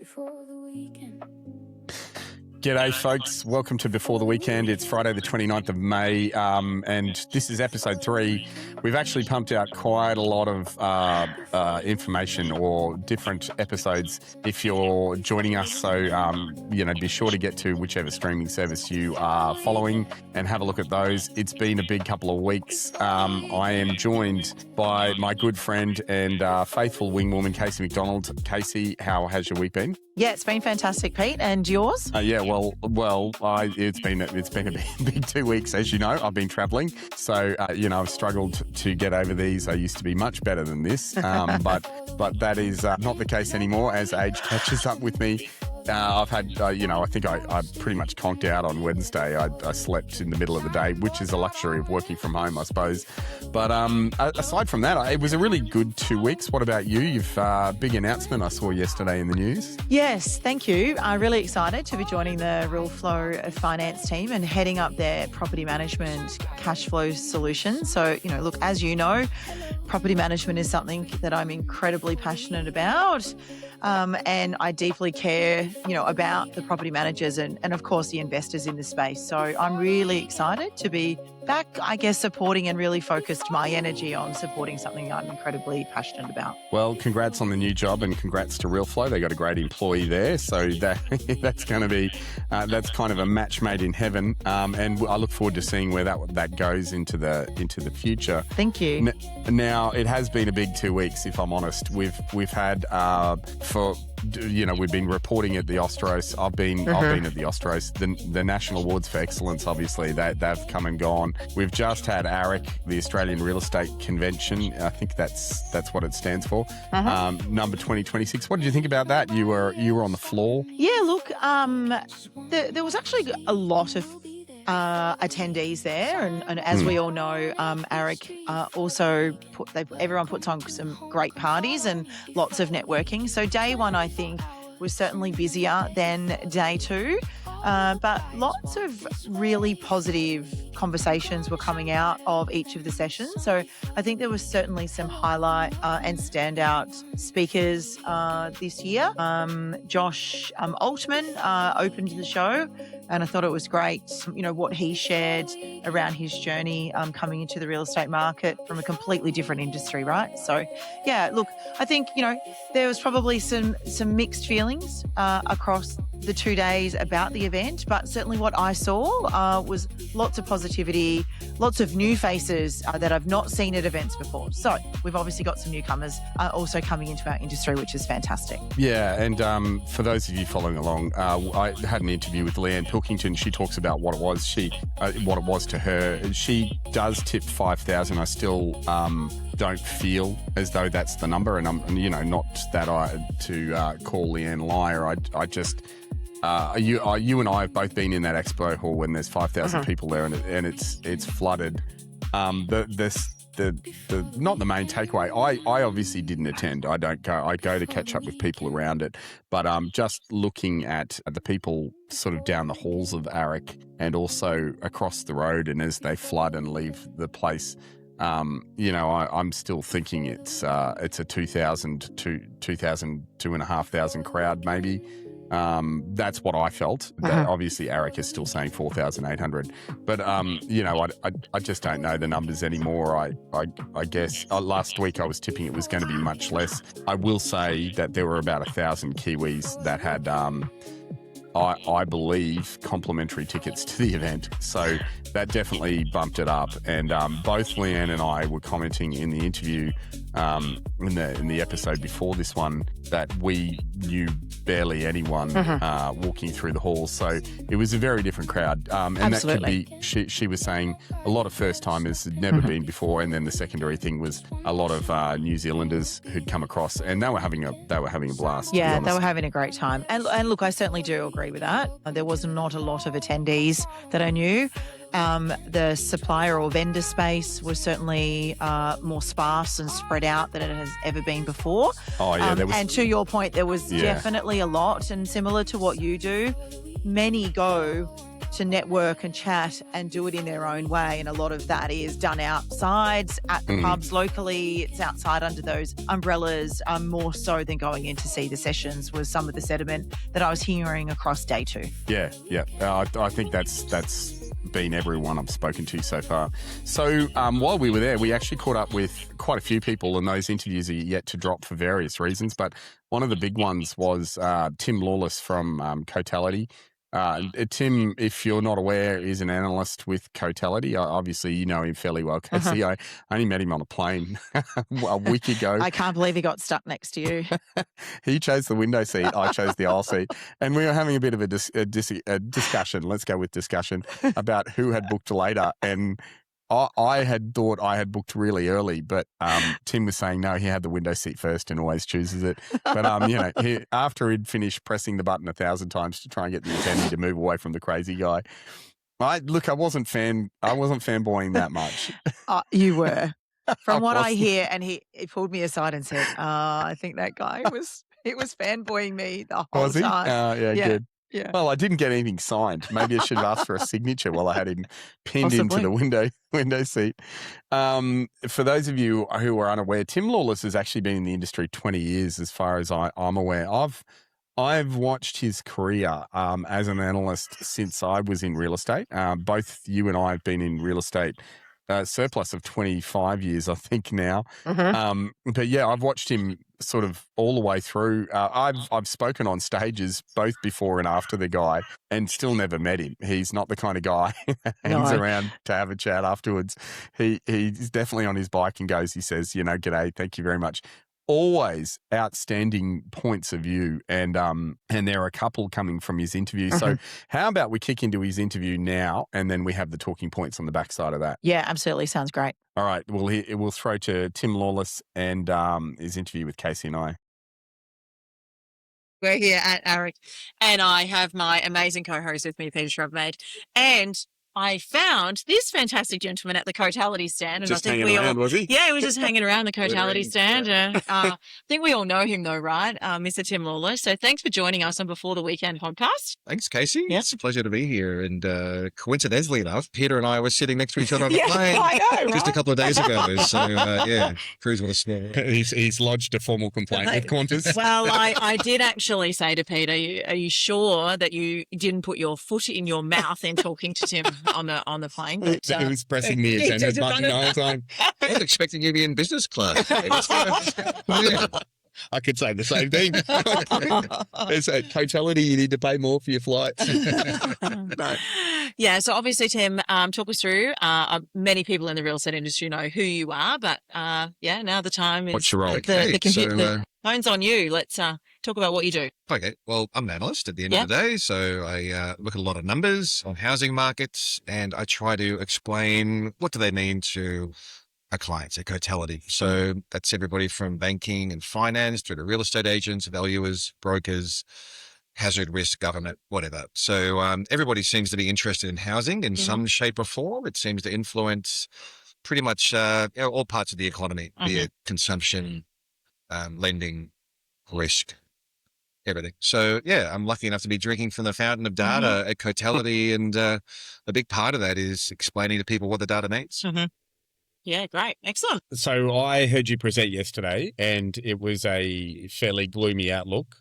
before the weekend. G'day, folks. Welcome to Before the Weekend. It's Friday the 29th of May, and this is episode 3. We've actually pumped out quite a lot of information or different episodes if you're joining us. So, be sure to get to whichever streaming service you are following and have a look at those. It's been a big couple of weeks. I am joined by my good friend and faithful wingwoman, Kasey McDonald. Kasey, how has your week been? Yeah, it's been fantastic, Pete. And yours? It's been a big 2 weeks, as you know. I've been travelling, so I've struggled to get over these. I used to be much better than this, but that is not the case anymore as age catches up with me. I've had, I think I pretty much conked out on Wednesday. I slept in the middle of the day, which is a luxury of working from home, I suppose. But aside from that, it was a really good 2 weeks. What about you? You've big announcement I saw yesterday in the news. Yes, thank you. I'm really excited to be joining the Real Flow finance team and heading up their property management cash flow solution. So, look, as you know, property management is something that I'm incredibly passionate about. And I deeply care, about the property managers and of course the investors in the space. So I'm really excited to be back, supporting and really focused my energy on supporting something I'm incredibly passionate about. Well, congrats on the new job and congrats to Real Flow. They got a great employee there. So that's going to be, that's kind of a match made in heaven. And I look forward to seeing where that goes into the future. Thank you. Now, it has been a big 2 weeks, if I'm honest. We've had, we've been reporting at the Ostros. I've been at the Ostros, the National Awards for Excellence, obviously, they've come and gone. We've just had AREC, the Australian Real Estate Convention. I think that's what it stands for. Number 2026. What did you think about that? You were on the floor. Yeah, look, there was actually a lot of attendees there, and as we all know, AREC also everyone puts on some great parties and lots of networking. So day one, I think, was certainly busier than day two, but lots of really positive conversations were coming out of each of the sessions. So I think there was certainly some highlight and standout speakers this year. Josh Altman opened the show, and I thought it was great, what he shared around his journey coming into the real estate market from a completely different industry, right? So, yeah, look, I think, there was probably some mixed feelings across the 2 days about the event, but certainly what I saw was lots of positivity, lots of new faces that I've not seen at events before. So we've obviously got some newcomers also coming into our industry, which is fantastic. Yeah, and for those of you following along, I had an interview with Leanne Pilkington. She talks about what it was to her. She does tip 5,000. I still don't feel as though that's the number, and I'm not that to call Leanne liar. I just you and I have both been in that expo hall when there's 5,000 people there, and it's flooded. The not the main takeaway. I obviously didn't attend. I don't go. I go to catch up with people around it. But just looking at the people sort of down the halls of AREC and also across the road, and as they flood and leave the place, I'm still thinking it's a 2,000 to 2,500 crowd maybe. That's what I felt. Obviously, AREC is still saying 4,800. But, I just don't know the numbers anymore. I guess last week I was tipping it was going to be much less. I will say that there were about 1,000 Kiwis that had, I believe, complimentary tickets to the event. So that definitely bumped it up. And both Leanne and I were commenting in the interview in the episode before this one that we knew barely anyone walking through the halls. So it was a very different crowd. And Absolutely. that could be, she was saying a lot of first-timers had never been before. And then the secondary thing was a lot of New Zealanders who'd come across, and they were having a blast. Yeah, they were having a great time. And look, I certainly do agree with that. There was not a lot of attendees that I knew. The supplier or vendor space was certainly more sparse and spread out than it has ever been before. Oh, yeah. And to your point, there was definitely a lot. And similar to what you do, many go to network and chat and do it in their own way. And a lot of that is done outside at the pubs locally. It's outside under those umbrellas, more so than going in to see the sessions was some of the sentiment that I was hearing across day 2. Yeah. I think that's been everyone I've spoken to so far. So while we were there, we actually caught up with quite a few people, and those interviews are yet to drop for various reasons. But one of the big ones was Tim Lawless from Cotality. Tim, if you're not aware, is an analyst with Cotality. Obviously, you know him fairly well, Kasey. I only met him on a plane a week ago. I can't believe he got stuck next to you. He chose the window seat. I chose the aisle seat. And we were having a bit of a discussion, let's go with discussion, about who had booked later. And I had thought I had booked really early, but Tim was saying no, he had the window seat first and always chooses it. But after he'd finished pressing the button 1,000 times to try and get the attendee to move away from the crazy guy, I wasn't fanboying that much. You were, from what I hear, and he pulled me aside and said, "I think that guy was fanboying me the whole Was he? time." Yeah, good. Yeah. Well, I didn't get anything signed. Maybe I should have asked for a signature while I had him pinned Possibly. into the window seat. For those of you who are unaware, Tim Lawless has actually been in the industry 20 years, as far as I'm aware. I've watched his career as an analyst since I was in real estate. Both you and I have been in real estate. Surplus of 25 years, I think now. But yeah, I've watched him sort of all the way through. I've spoken on stages both before and after the guy, and still never met him. He's not the kind of guy who hangs around to have a chat afterwards. He's definitely on his bike and goes, he says, "G'day, thank you very much." Always outstanding points of view, and there are a couple coming from his interview. So how about we kick into his interview now, and then we have the talking points on the backside of that. Yeah, absolutely. Sounds great. All right. Well, we'll throw to Tim Lawless and his interview with Kasey and I. We're here at AREC, and I have my amazing co-host with me, Peter Schravemade, and I found this fantastic gentleman at the Cotality stand. And Just I think hanging around, was he? Yeah, he was just hanging around the Cotality stand. I think we all know him though, right? Mr. Tim Lawless. So thanks for joining us on Before the Weekend podcast. Thanks, Kasey. Yeah. It's a pleasure to be here. And coincidentally enough, Peter and I were sitting next to each other on the plane I know, just a couple of days ago. So, cruise with a small. He's lodged a formal complaint with Qantas. Well, I did actually say to Peter, are you sure that you didn't put your foot in your mouth in talking to Tim on the plane? But, He was pressing the attendance button the whole time. I was expecting you to be in business class. I could say the same thing. It's a Totality, you need to pay more for your flights. No. Yeah, so obviously, Tim, talk us through. Many people in the real estate industry know who you are, but now the time is. What's your role? The phone's on you. Let's talk about what you do. Okay, well, I'm an analyst at the end of the day, so I look at a lot of numbers on housing markets, and I try to explain what do they mean to our clients at Cotality. So that's everybody from banking and finance through to real estate agents, valuers, brokers, hazard risk, government, whatever. So everybody seems to be interested in housing in some shape or form. It seems to influence pretty much all parts of the economy, be it consumption, lending, risk, everything. So I'm lucky enough to be drinking from the fountain of data at Cotality, and a big part of that is explaining to people what the data means. Yeah, great. Excellent. So I heard you present yesterday, and it was a fairly gloomy outlook.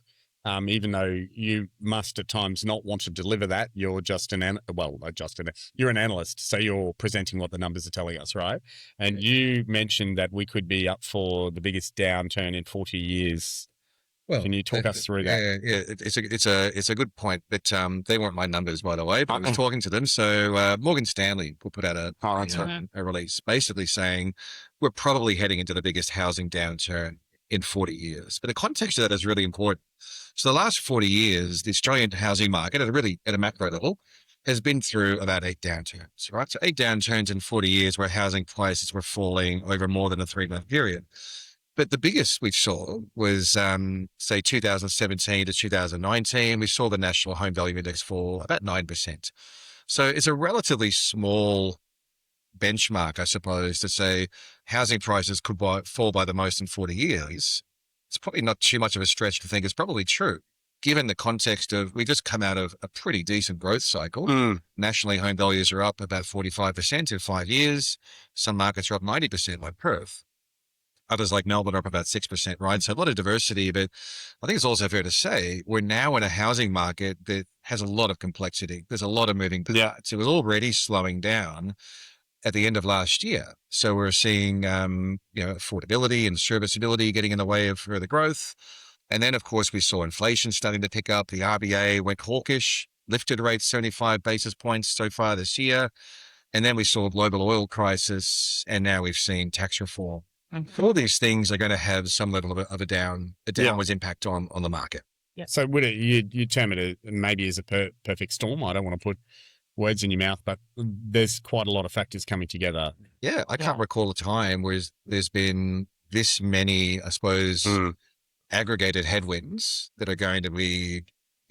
Even though you must at times not want to deliver that, you're just you're an analyst, so you're presenting what the numbers are telling us, right? And you mentioned that we could be up for the biggest downturn in 40 years. Well, can you talk us through that? Yeah, it's a good point, but they weren't my numbers, by the way. But I was talking to them. So Morgan Stanley will put out a release, basically saying we're probably heading into the biggest housing downturn in 40 years. But the context of that is really important. So the last 40 years, the Australian housing market, at a macro level, has been through about 8 downturns, right? So 8 downturns in 40 years where housing prices were falling over more than a 3-month period. But the biggest we saw was, say, 2017 to 2019. We saw the National Home Value Index fall about 9%. So it's a relatively small benchmark, I suppose, to say housing prices could fall by the most in 40 years. It's probably not too much of a stretch to think it's probably true. given the context of we just come out of a pretty decent growth cycle. Nationally, home values are up about 45% in 5 years. Some markets are up 90%, like Perth. Others like Melbourne are up about 6%, right? So a lot of diversity, but I think it's also fair to say we're now in a housing market that has a lot of complexity. There's a lot of moving parts. It was already slowing down at the end of last year. So we're seeing, affordability and serviceability getting in the way of further growth. And then, of course, we saw inflation starting to pick up. The RBA went hawkish, lifted rates 75 basis points so far this year. And then we saw a global oil crisis, and now we've seen tax reform. All these things are going to have some level of a downwards impact on the market. Yeah. So would you term it maybe as a perfect storm? I don't want to put words in your mouth, but there's quite a lot of factors coming together. Yeah, I can't recall a time where there's been this many, I suppose, aggregated headwinds that are going to be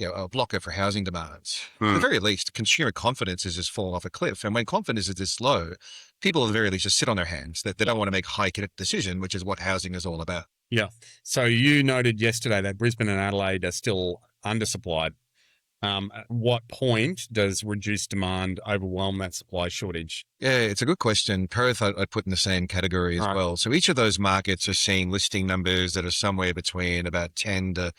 a blocker for housing demands. At the very least, consumer confidence has just fallen off a cliff. And when confidence is this low, people at the very least just sit on their hands. That they don't want to make high decision, which is what housing is all about. Yeah. So you noted yesterday that Brisbane and Adelaide are still undersupplied. At what point does reduced demand overwhelm that supply shortage? Yeah, it's a good question. Perth, I'd put in the same category as well. So each of those markets are seeing listing numbers that are somewhere between about 10 to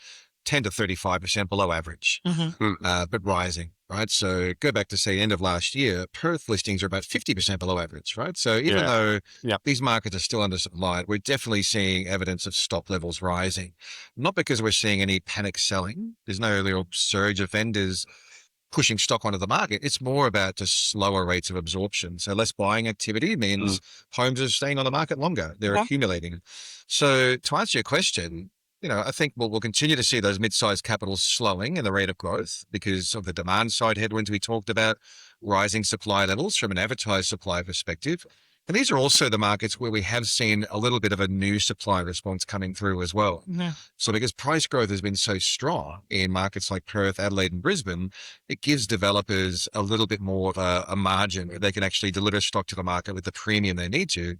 35% below average, but rising, right? So go back to say end of last year, Perth listings are about 50% below average, right? So even though these markets are still undersupplied, we're definitely seeing evidence of stock levels rising. Not because we're seeing any panic selling. There's no real surge of vendors pushing stock onto the market. It's more about just slower rates of absorption. So less buying activity means homes are staying on the market longer. They're accumulating. So to answer your question, I think we'll continue to see those mid-sized capitals slowing in the rate of growth because of the demand side headwinds we talked about, rising supply levels from an advertised supply perspective. And these are also the markets where we have seen a little bit of a new supply response coming through as well. So because price growth has been so strong in markets like Perth, Adelaide and Brisbane, it gives developers a little bit more of a margin where they can actually deliver stock to the market with the premium they need to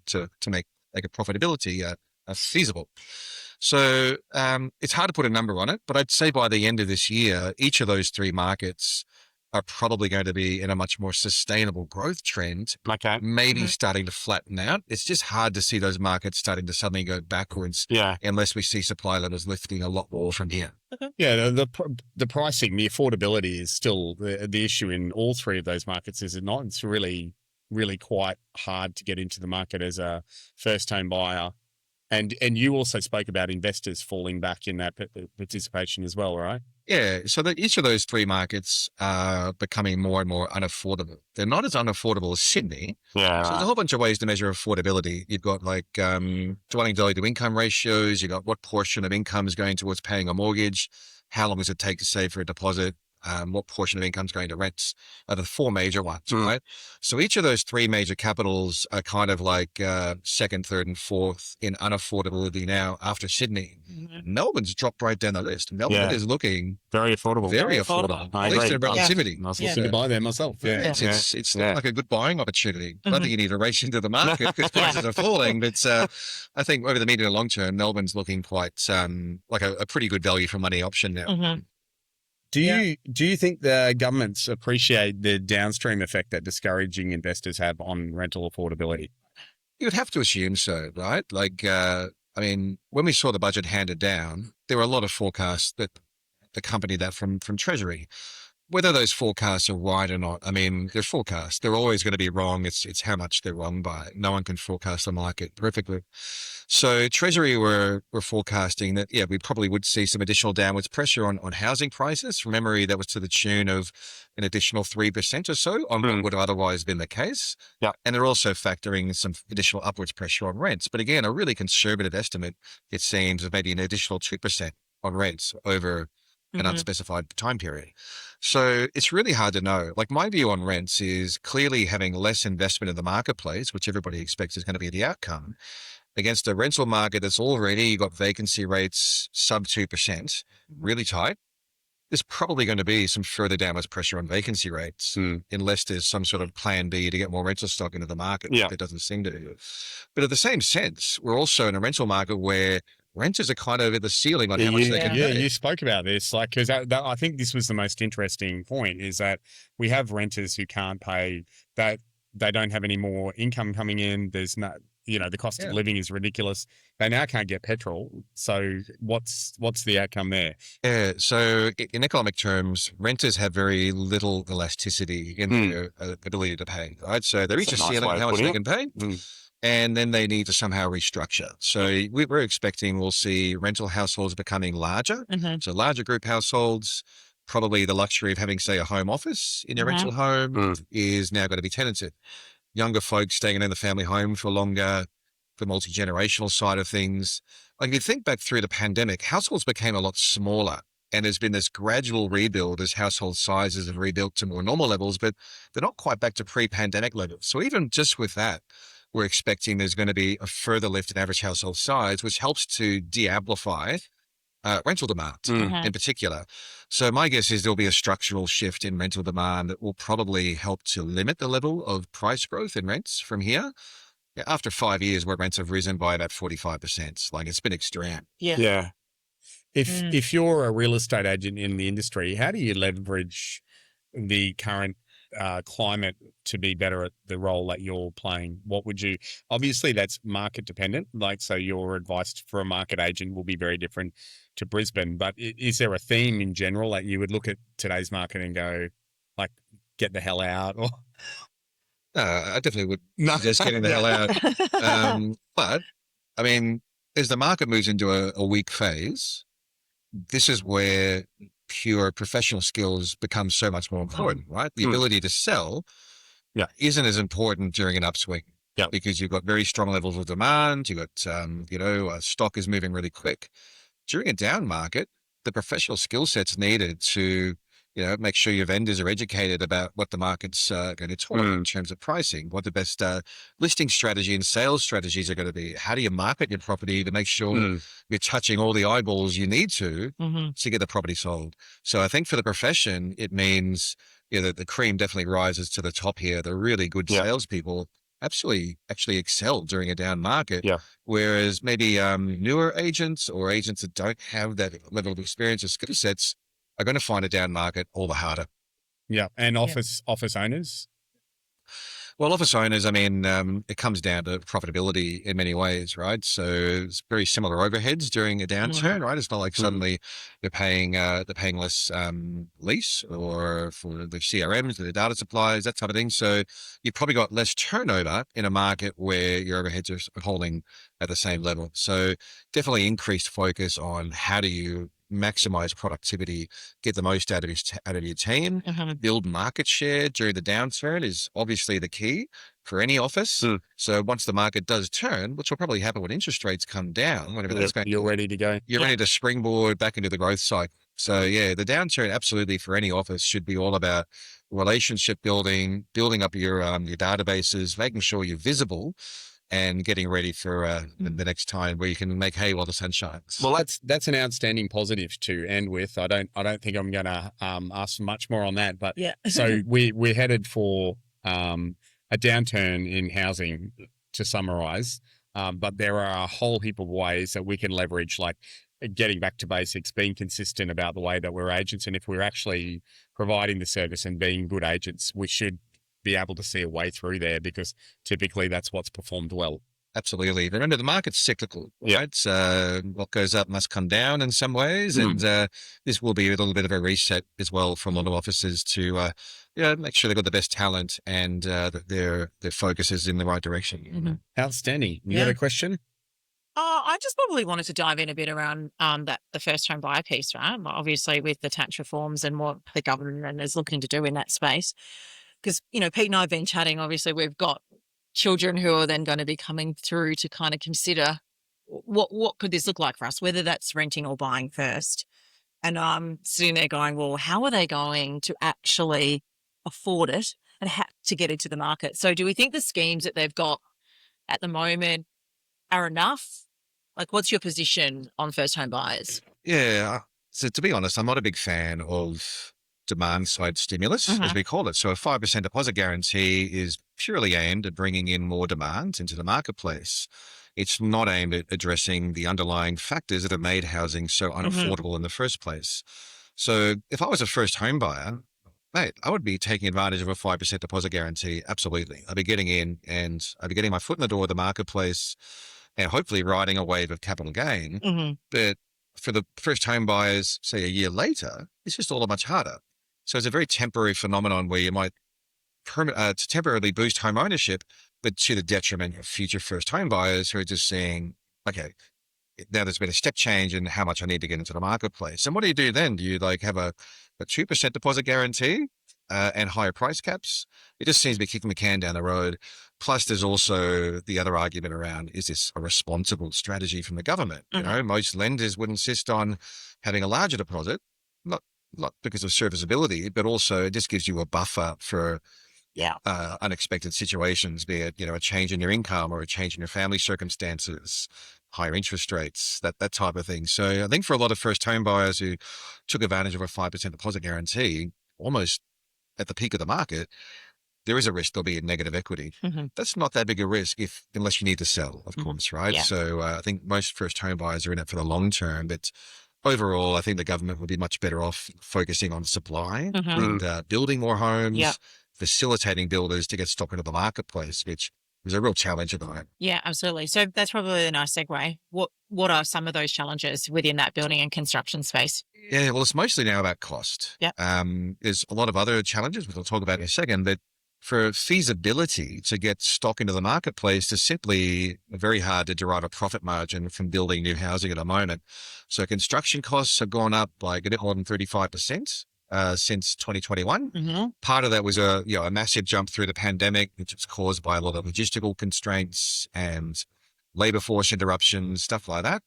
make a profitability feasible. So it's hard to put a number on it, but I'd say by the end of this year, each of those three markets are probably going to be in a much more sustainable growth trend, maybe starting to flatten out. It's just hard to see those markets starting to suddenly go backwards unless we see supply levels lifting a lot more from here. Yeah, the pricing, the affordability is still the issue in all three of those markets, is it not? It's really, really quite hard to get into the market as a first-home buyer. And you also spoke about investors falling back in that participation as well, right? Yeah, so each of those three markets are becoming more and more unaffordable. They're not as unaffordable as Sydney. Yeah, so there's a whole bunch of ways to measure affordability. You've got like dwelling value to income ratios. You've got what portion of income is going towards paying a mortgage. How long does it take to save for a deposit? What portion of income is going to rents are the four major ones, right? So each of those three major capitals are kind of like second, third, and fourth in unaffordability now after Sydney. Melbourne's dropped right down the list. Melbourne is looking very affordable. Very affordable. At least in relativity. I was looking to buy there myself. It's like a good buying opportunity. I don't think you need to race into the market because prices are falling, but I think over the medium and long term, Melbourne's looking quite like a pretty good value for money option now. Do you think the governments appreciate the downstream effect that discouraging investors have on rental affordability? You would have to assume so, right? Like, when we saw the budget handed down, there were a lot of forecasts that accompanied that from Treasury. Whether those forecasts are right or not, they're forecasts. They're always going to be wrong. It's how much they're wrong by. No one can forecast the market perfectly. So Treasury were forecasting that, we probably would see some additional downwards pressure on housing prices. From memory, that was to the tune of an additional 3% or so on what would have otherwise been the case. Yeah. And they're also factoring some additional upwards pressure on rents. But again, a really conservative estimate, it seems, of maybe an additional 2% on rents over an unspecified time period. So it's really hard to know. Like, my view on rents is clearly having less investment in the marketplace, which everybody expects is going to be the outcome, against a rental market that's already got vacancy rates sub 2%, really tight. There's probably going to be some further downwards pressure on vacancy rates unless there's some sort of plan B to get more rental stock into the market. There doesn't seem to. But at the same sense, we're also in a rental market where renters are kind of at the ceiling on Yeah, how much they can pay. you spoke about this, like, because I think this was the most interesting point, is that we have renters who can't pay, that they don't have any more income coming in. There's no, the cost of living is ridiculous. They now can't get petrol. So what's the outcome there? Yeah. So in economic terms, renters have very little elasticity in their ability to pay, right? So they reach a ceiling on how much they can pay. And then they need to somehow restructure. So we're expecting we'll see rental households becoming larger. So larger group households, probably the luxury of having, say, a home office in your rental home is now going to be tenanted. Younger folks staying in the family home for longer, the multi-generational side of things. Like, if you think back through the pandemic, households became a lot smaller. And there's been this gradual rebuild as household sizes have rebuilt to more normal levels, but they're not quite back to pre-pandemic levels. So even just with that, we're expecting there's going to be a further lift in average household size, which helps to de-amplify rental demand in particular. So my guess is there'll be a structural shift in rental demand that will probably help to limit the level of price growth in rents from here. After 5 years where rents have risen by about 45%, like, it's been extreme. Yeah. If you're a real estate agent in the industry, how do you leverage the current climate to be better at the role that you're playing? What would you, obviously that's market dependent, like, so your advice for a market agent will be very different to Brisbane, but is there a theme in general that you would look at today's market and go, like, get the hell out? Or I definitely would suggest getting the hell out. But I mean, as the market moves into a weak phase, this is where pure professional skills become so much more important, right? The ability to sell isn't as important during an upswing because you've got very strong levels of demand. You've got, stock is moving really quick. During a down market, the professional skill sets needed to, make sure your vendors are educated about what the market's going to tolerate in terms of pricing, what the best listing strategy and sales strategies are going to be. How do you market your property to make sure you're touching all the eyeballs you need to get the property sold? So I think for the profession, it means that the cream definitely rises to the top here. The really good salespeople actually excel during a down market. Whereas maybe newer agents or agents that don't have that level of experience or skill sets are going to find a down market all the harder. And office owners? Well, office owners, I mean, it comes down to profitability in many ways, right? So it's very similar overheads during a downturn, right? It's not like suddenly they're paying less lease or for the CRMs, the data supplies, that type of thing. So you've probably got less turnover in a market where your overheads are holding at the same level. So definitely increased focus on how do you maximize productivity, get the most out of your team, build market share during the downturn is obviously the key for any office. So once the market does turn, which will probably happen when interest rates come down, whenever that's going, you're ready to go. You're ready to springboard back into the growth cycle. So the downturn absolutely for any office should be all about relationship building up your databases, making sure you're visible, and getting ready for the next time where you can make hay while the sun shines. Well, that's an outstanding positive to end with. I don't think I'm going to ask much more on that. But so we're headed for a downturn in housing, to summarise. But there are a whole heap of ways that we can leverage, like getting back to basics, being consistent about the way that we're agents, and if we're actually providing the service and being good agents, we should be able to see a way through there, because typically that's what's performed well. Absolutely. Remember, the market's cyclical, right? What goes up must come down in some ways. And this will be a little bit of a reset as well for a lot of offices to make sure they've got the best talent and that their focus is in the right direction. Outstanding. You got a question? I just probably wanted to dive in a bit around the first home buyer piece, right? Obviously with the tax reforms and what the government is looking to do in that space. Because, Pete and I have been chatting, obviously we've got children who are then going to be coming through to kind of consider what could this look like for us, whether that's renting or buying first. And I'm sitting there going, well, how are they going to actually afford it and how to get into the market? So do we think the schemes that they've got at the moment are enough? Like, what's your position on first home buyers? Yeah. So to be honest, I'm not a big fan of demand side stimulus, as we call it. So a 5% deposit guarantee is purely aimed at bringing in more demand into the marketplace. it's not aimed at addressing the underlying factors that have made housing so unaffordable in the first place. So if I was a first home buyer, mate, I would be taking advantage of a 5% deposit guarantee. Absolutely. I'd be getting in and I'd be getting my foot in the door of the marketplace and hopefully riding a wave of capital gain. But for the first home buyers, say a year later, it's just all that much harder. So it's a very temporary phenomenon where you might to temporarily boost home ownership, but to the detriment of future first home buyers who are just saying, okay, now there's been a step change in how much I need to get into the marketplace. And what do you do then? Do you like have a 2% deposit guarantee and higher price caps? It just seems to be kicking the can down the road. Plus, there's also the other argument around, is this a responsible strategy from the government? You know, most lenders would insist on having a larger deposit, not because of serviceability, but also it just gives you a buffer for unexpected situations, be it, a change in your income or a change in your family circumstances, higher interest rates, that type of thing. So I think for a lot of first home buyers who took advantage of a 5% deposit guarantee, almost at the peak of the market, there is a risk there'll be a negative equity. That's not that big a risk unless you need to sell, of course, right? Yeah. So I think most first home buyers are in it for the long term, but overall, I think the government would be much better off focusing on supply and building more homes, facilitating builders to get stock into the marketplace, which is a real challenge at the moment. Yeah, absolutely. So that's probably a nice segue. What are some of those challenges within that building and construction space? Yeah, well, it's mostly now about cost. Yeah. There's a lot of other challenges, which I'll talk about in a second, but for feasibility to get stock into the marketplace is simply very hard to derive a profit margin from building new housing at the moment. So construction costs have gone up like a bit more than 35%. Since 2021. Part of that was a massive jump through the pandemic, which was caused by a lot of logistical constraints and labor force interruptions, stuff like that.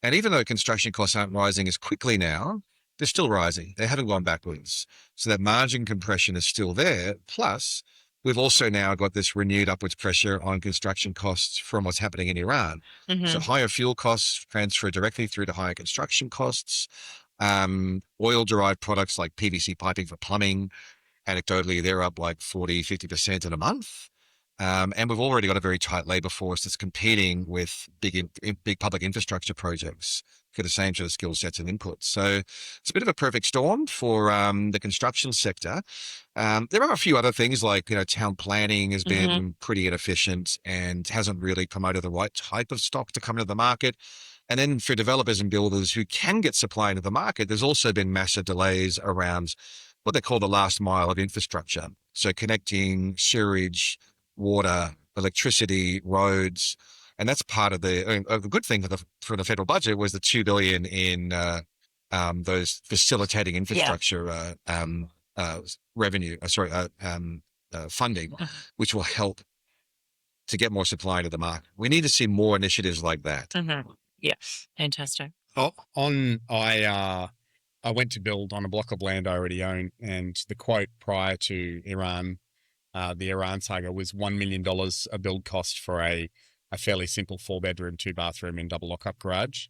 And even though construction costs aren't rising as quickly now, they're still rising. They haven't gone backwards. So that margin compression is still there. Plus, we've also now got this renewed upwards pressure on construction costs from what's happening in Iran. So higher fuel costs transfer directly through to higher construction costs. Oil-derived products like PVC piping for plumbing, anecdotally, they're up like 40, 50% in a month. And we've already got a very tight labor force that's competing with big public infrastructure projects for the same sort of skill sets and inputs. So it's a bit of a perfect storm for the construction sector. There are a few other things like, town planning has been pretty inefficient and hasn't really promoted the right type of stock to come into the market. And then for developers and builders who can get supply into the market, there's also been massive delays around what they call the last mile of infrastructure. So connecting sewerage, water, electricity, roads. And that's part of the good thing for the federal budget was the $2 billion in those facilitating infrastructure funding, which will help to get more supply into the market. We need to see more initiatives like that. Yeah, fantastic. I went to build on a block of land I already own, and the quote prior to Iran, the Iran saga, was $1 million a build cost for a fairly simple 4-bedroom, 2-bathroom and double lock-up garage.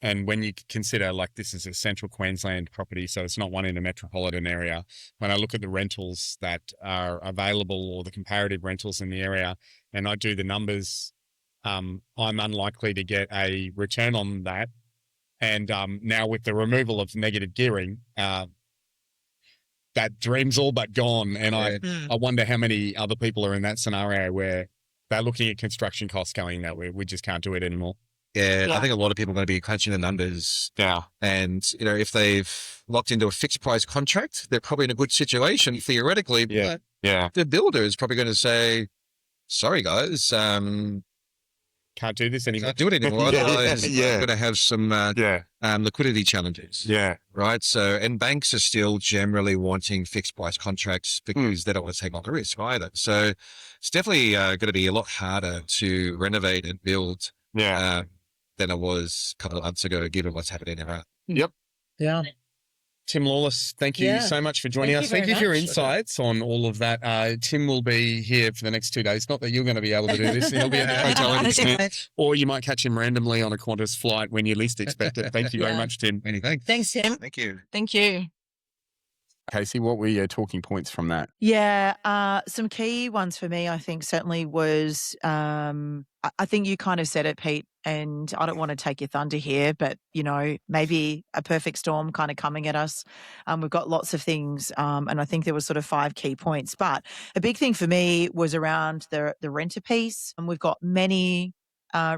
And when you consider, like, this is a central Queensland property, so it's not one in a metropolitan area. When I look at the rentals that are available or the comparative rentals in the area, and I do the numbers, I'm unlikely to get a return on that. And now with the removal of negative gearing, that dream's all but gone. And I wonder how many other people are in that scenario where they're looking at construction costs going that way. We just can't do it anymore. Yeah, I think a lot of people are going to be crunching the numbers. Yeah. And, if they've locked into a fixed price contract, they're probably in a good situation theoretically. But the builder is probably going to say, sorry, guys, can't do this anymore. Can't do it anymore. Otherwise, we're going to have some liquidity challenges. Yeah. Right. So, and banks are still generally wanting fixed price contracts because they don't want to take on the risk either. So it's definitely going to be a lot harder to renovate and build than it was a couple of months ago, given what's happening around. Yep. Yeah. Tim Lawless, thank you so much for joining us. Thank you for your insights on all of that. Tim will be here for the next 2 days. Not that you're going to be able to do this. He'll be at the hotel, or you might catch him randomly on a Qantas flight when you least expect it. Thank you very much, Tim. Many thanks. Thanks, Tim. Thank you. Thank you. Kasey, what were your talking points from that? Yeah, some key ones for me, I think, certainly was I think you kind of said it, Pete, and I don't want to take your thunder here, but, maybe a perfect storm kind of coming at us. We've got lots of things, and I think there was sort of 5 key points. But a big thing for me was around the renter piece, and we've got many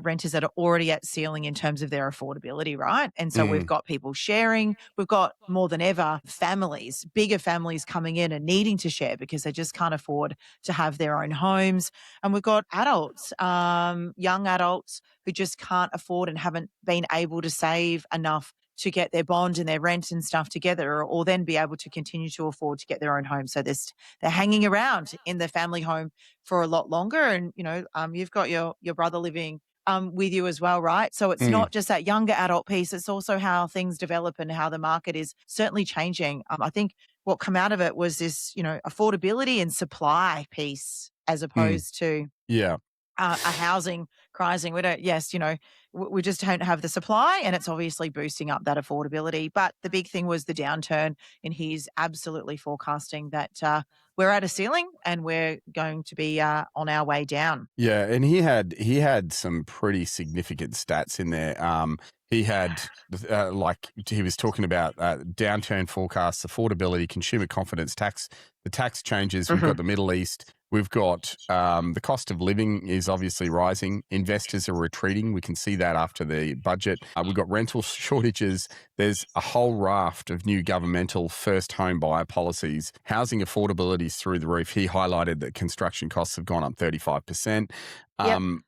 renters that are already at ceiling in terms of their affordability, right? And so we've got people sharing. We've got more than ever families, bigger families coming in and needing to share because they just can't afford to have their own homes. And we've got adults, young adults who just can't afford and haven't been able to save enough to get their bond and their rent and stuff together, or then be able to continue to afford to get their own home. So they're hanging around in the family home for a lot longer. And, you've got your brother living with you as well, right? So it's not just that younger adult piece, it's also how things develop and how the market is certainly changing. I think what come out of it was this, affordability and supply piece as opposed to a housing crisis. We just don't have the supply, and it's obviously boosting up that affordability. But the big thing was the downturn, and he's absolutely forecasting that we're at a ceiling and we're going to be on our way down. Yeah, and he had some pretty significant stats in there. He had, he was talking about downturn forecasts, affordability, consumer confidence, the tax changes. We've got the Middle East. We've got the cost of living is obviously rising. Investors are retreating. We can see that after the budget. We've got rental shortages. There's a whole raft of new governmental first home buyer policies. Housing affordability is through the roof. He highlighted that construction costs have gone up 35%.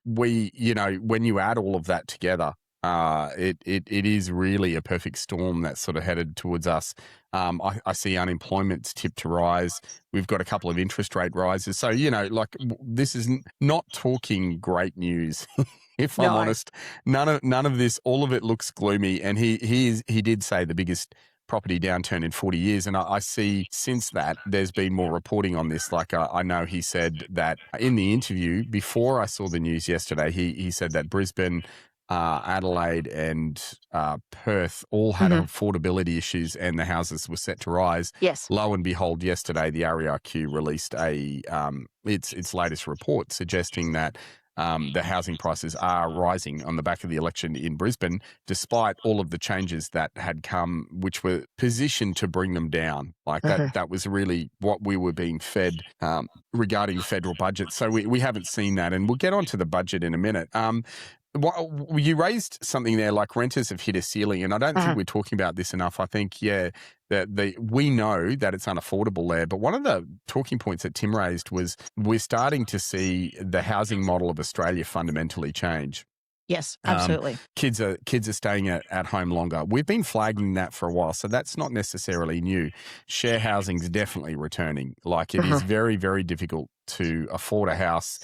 When you add all of that together, it is really a perfect storm that's sort of headed towards us. I see unemployment's tipped to rise. We've got a couple of interest rate rises. So, this is not talking great news. If I'm honest, none of this, all of it looks gloomy. And he did say the biggest property downturn in 40 years. And I see since that there's been more reporting on this. Like I know he said that in the interview before I saw the news yesterday, he said that Brisbane, Adelaide and Perth all had affordability issues and the houses were set to rise. Yes. Lo and behold, yesterday the AREC released its latest report suggesting that the housing prices are rising on the back of the election in Brisbane, despite all of the changes that had come, which were positioned to bring them down. Like that was really what we were being fed regarding the federal budget. So we haven't seen that, and we'll get onto the budget in a minute. You raised something there like renters have hit a ceiling, and I don't think we're talking about this enough. I think, that we know that it's unaffordable there, but one of the talking points that Tim raised was we're starting to see the housing model of Australia fundamentally change. Yes, absolutely. Kids are staying at home longer. We've been flagging that for a while, so that's not necessarily new. Share housing is definitely returning. Like it is very, very difficult to afford a house.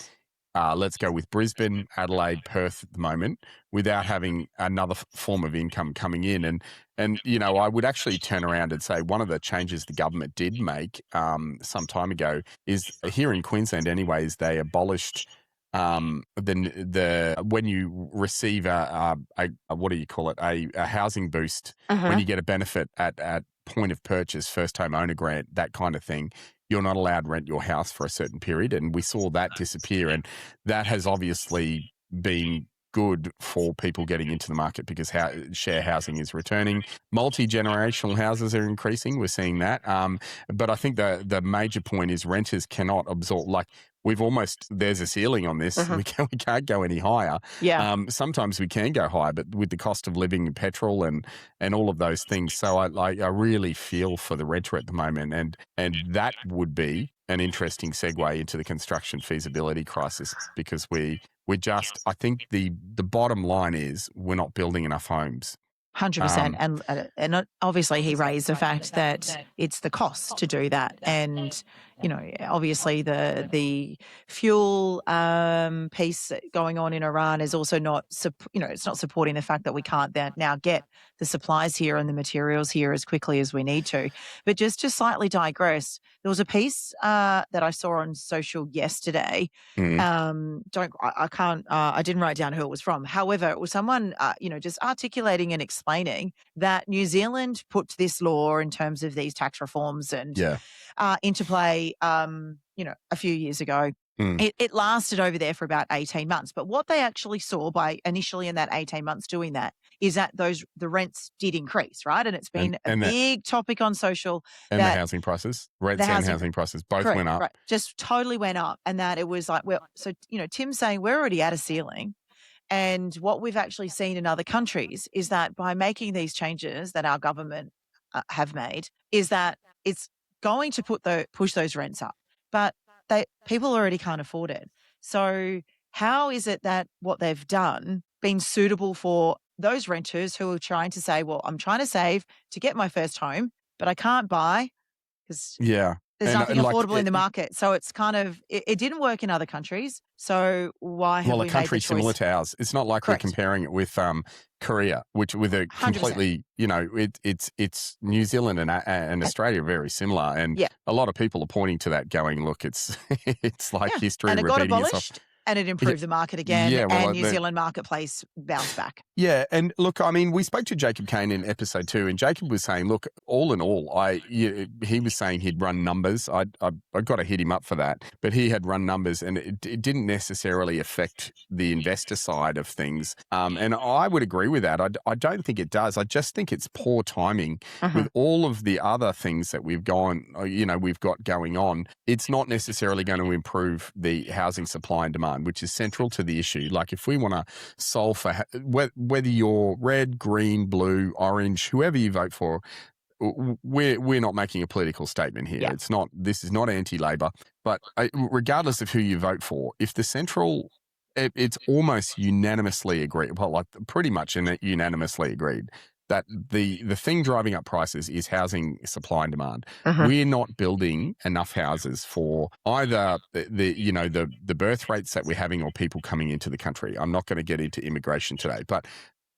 Let's go with Brisbane, Adelaide, Perth at the moment, without having another form of income coming in. And I would actually turn around and say one of the changes the government did make some time ago is here in Queensland anyways, they abolished when you receive a what do you call it, a housing boost, when you get a benefit at point of purchase, first home owner grant, that kind of thing, you're not allowed to rent your house for a certain period. And we saw that disappear. And that has obviously been good for people getting into the market because share housing is returning. Multi-generational houses are increasing. We're seeing that. But I think the major point is renters cannot absorb, like there's a ceiling on this. We can't go any higher. Yeah. Sometimes we can go higher, but with the cost of living and petrol and all of those things. So I really feel for the renter at the moment. And that would be an interesting segue into the construction feasibility crisis because we're just, I think the bottom line is we're not building enough homes. 100%. And obviously he raised the fact that it's the cost to do that. And, obviously the fuel piece going on in Iran is also not, it's not supporting the fact that we can't now get the supplies here and the materials here as quickly as we need to. But just to slightly digress, there was a piece that I saw on social yesterday. I didn't write down who it was from. However, it was someone, just articulating and explaining that New Zealand put this law in terms of these tax reforms and into play, a few years ago. It lasted over there for about 18 months. But what they actually saw by initially in that 18 months doing that is that the rents did increase, right? And it's been a big topic on social. And the housing prices, rents and housing prices both went up. Right, just totally went up. And that it was like, Tim's saying we're already at a ceiling. And what we've actually seen in other countries is that by making these changes that our government have made, is that it's going to push those rents up. But people already can't afford it. So how is it that what they've done been suitable for those renters who are trying to say, well, I'm trying to save to get my first home, but I can't buy because there's nothing affordable in the market. So it's kind of, it didn't work in other countries. So why have we made the choice? Well, a country similar to ours. It's not like we're comparing it with Korea, which with a completely, 100%. It's New Zealand and Australia are very similar. And a lot of people are pointing to that going, look, it's like history and it repeating got abolished. itself. And it improved the market again, and New Zealand marketplace bounced back. Yeah, and look, I mean, we spoke to Jacob Kane in episode 2, and Jacob was saying, look, all in all, he was saying he'd run numbers. I got to hit him up for that, but he had run numbers, and it didn't necessarily affect the investor side of things. And I would agree with that. I don't think it does. I just think it's poor timing with all of the other things that we've got going on. It's not necessarily going to improve the housing supply and demand, which is central to the issue. Like if we want to solve for whether you're red, green, blue, orange, whoever you vote for, we're not making a political statement here. This is not anti-Labor, but regardless of who you vote for, if the central, it's almost unanimously agreed, well, like pretty much unanimously agreed that the thing driving up prices is housing supply and demand. We're not building enough houses for either the birth rates that we're having or people coming into the country. I'm not going to get into immigration today, but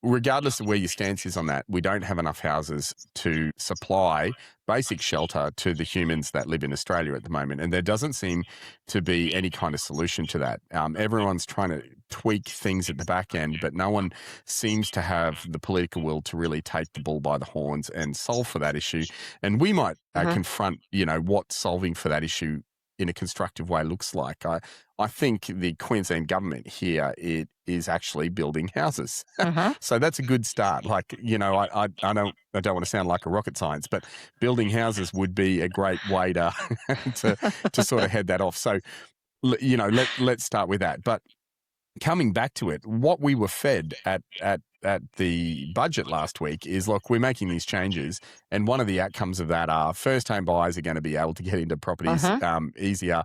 regardless of where your stance is on that, we don't have enough houses to supply basic shelter to the humans that live in Australia at the moment. And there doesn't seem to be any kind of solution to that. Everyone's trying to tweak things at the back end, but no one seems to have the political will to really take the bull by the horns and solve for that issue. And we might confront, what solving for that issue in a constructive way looks like. I think the Queensland government here is actually building houses. So that's a good start. Like, I don't want to sound like a rocket science, but building houses would be a great way to sort of head that off. So, let's start with that. But coming back to it, what we were fed at the budget last week is, look, we're making these changes, and one of the outcomes of that are first home buyers are going to be able to get into properties easier.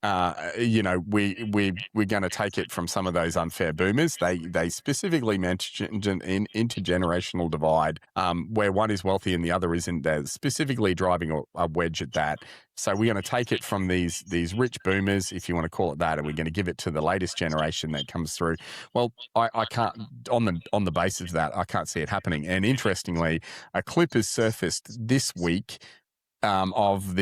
We're going to take it from some of those unfair boomers. They specifically mentioned an intergenerational divide, where one is wealthy and the other isn't. They're specifically driving a wedge at that. So we're going to take it from these rich boomers, if you want to call it that, and we're going to give it to the latest generation that comes through. Well, I can't, on the basis of that, I can't see it happening. And interestingly, a clip has surfaced this week of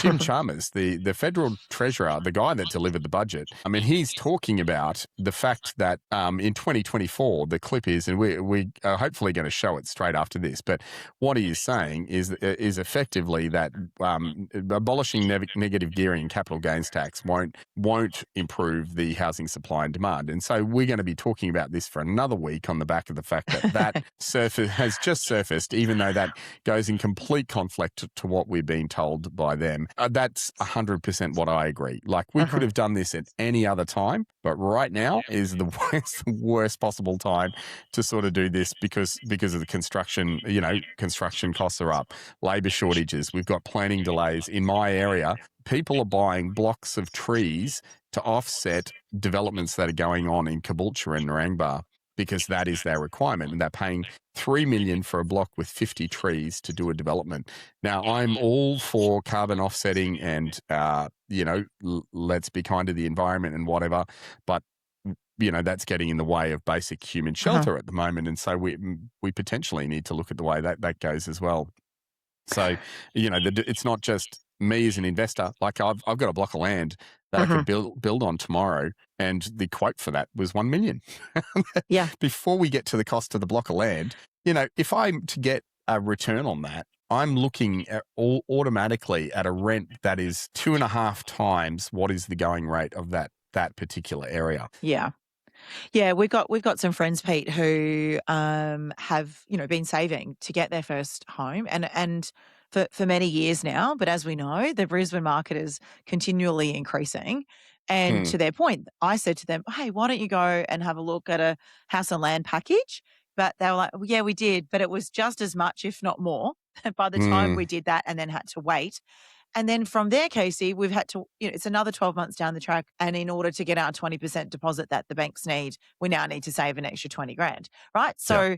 Jim Chalmers, the federal treasurer, the guy that delivered the budget. I mean, he's talking about the fact that in 2024, the clip is, and we are hopefully going to show it straight after this, but what he is saying is effectively that abolishing negative gearing and capital gains tax won't improve the housing supply and demand. And so we're going to be talking about this for another week on the back of the fact that has just surfaced, even though that goes in complete conflict to what we're being told by them. That's 100% what I agree. Like, we could have done this at any other time, but right now is the worst possible time to sort of do this because of the construction. Construction costs are up, labour shortages. We've got planning delays in my area. People are buying blocks of trees to offset developments that are going on in Caboolture and Narangba. because that is their requirement, and they're paying $3 million for a block with 50 trees to do a development. Now, I'm all for carbon offsetting and, let's be kind to the environment and whatever, but that's getting in the way of basic human shelter at the moment, and so we potentially need to look at the way that goes as well. So, it's not just me as an investor. Like I've got a block of land that I could build on tomorrow, and the quote for that was $1 million. Yeah. Before we get to the cost of the block of land, if I'm to get a return on that, I'm looking at automatically at a rent that is 2.5 times what is the going rate of that particular area. Yeah. Yeah, we've got some friends, Pete, who have been saving to get their first home, and for many years now. But as we know, the Brisbane market is continually increasing. And to their point, I said to them, "Hey, why don't you go and have a look at a house and land package?" But they were like, well, "Yeah, we did, but it was just as much, if not more." By the time we did that, and then had to wait. And then from there, Kasey, we've had to, it's another 12 months down the track. And in order to get our 20% deposit that the banks need, we now need to save an extra 20 grand, right? So,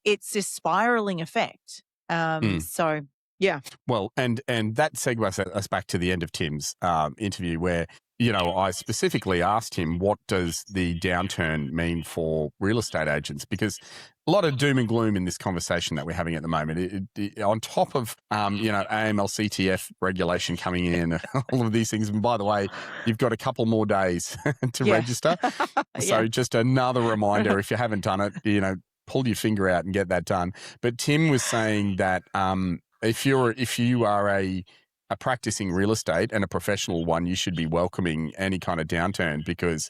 it's this spiraling effect. So, yeah. Well, and that segues us back to the end of Tim's interview where, I specifically asked him, what does the downturn mean for real estate agents? Because a lot of doom and gloom in this conversation that we're having at the moment, on top of, AML CTF regulation coming in, all of these things. And by the way, you've got a couple more days to register. So just another reminder, if you haven't done it, pull your finger out and get that done. But Tim was saying that if you are a practicing real estate and a professional one, you should be welcoming any kind of downturn because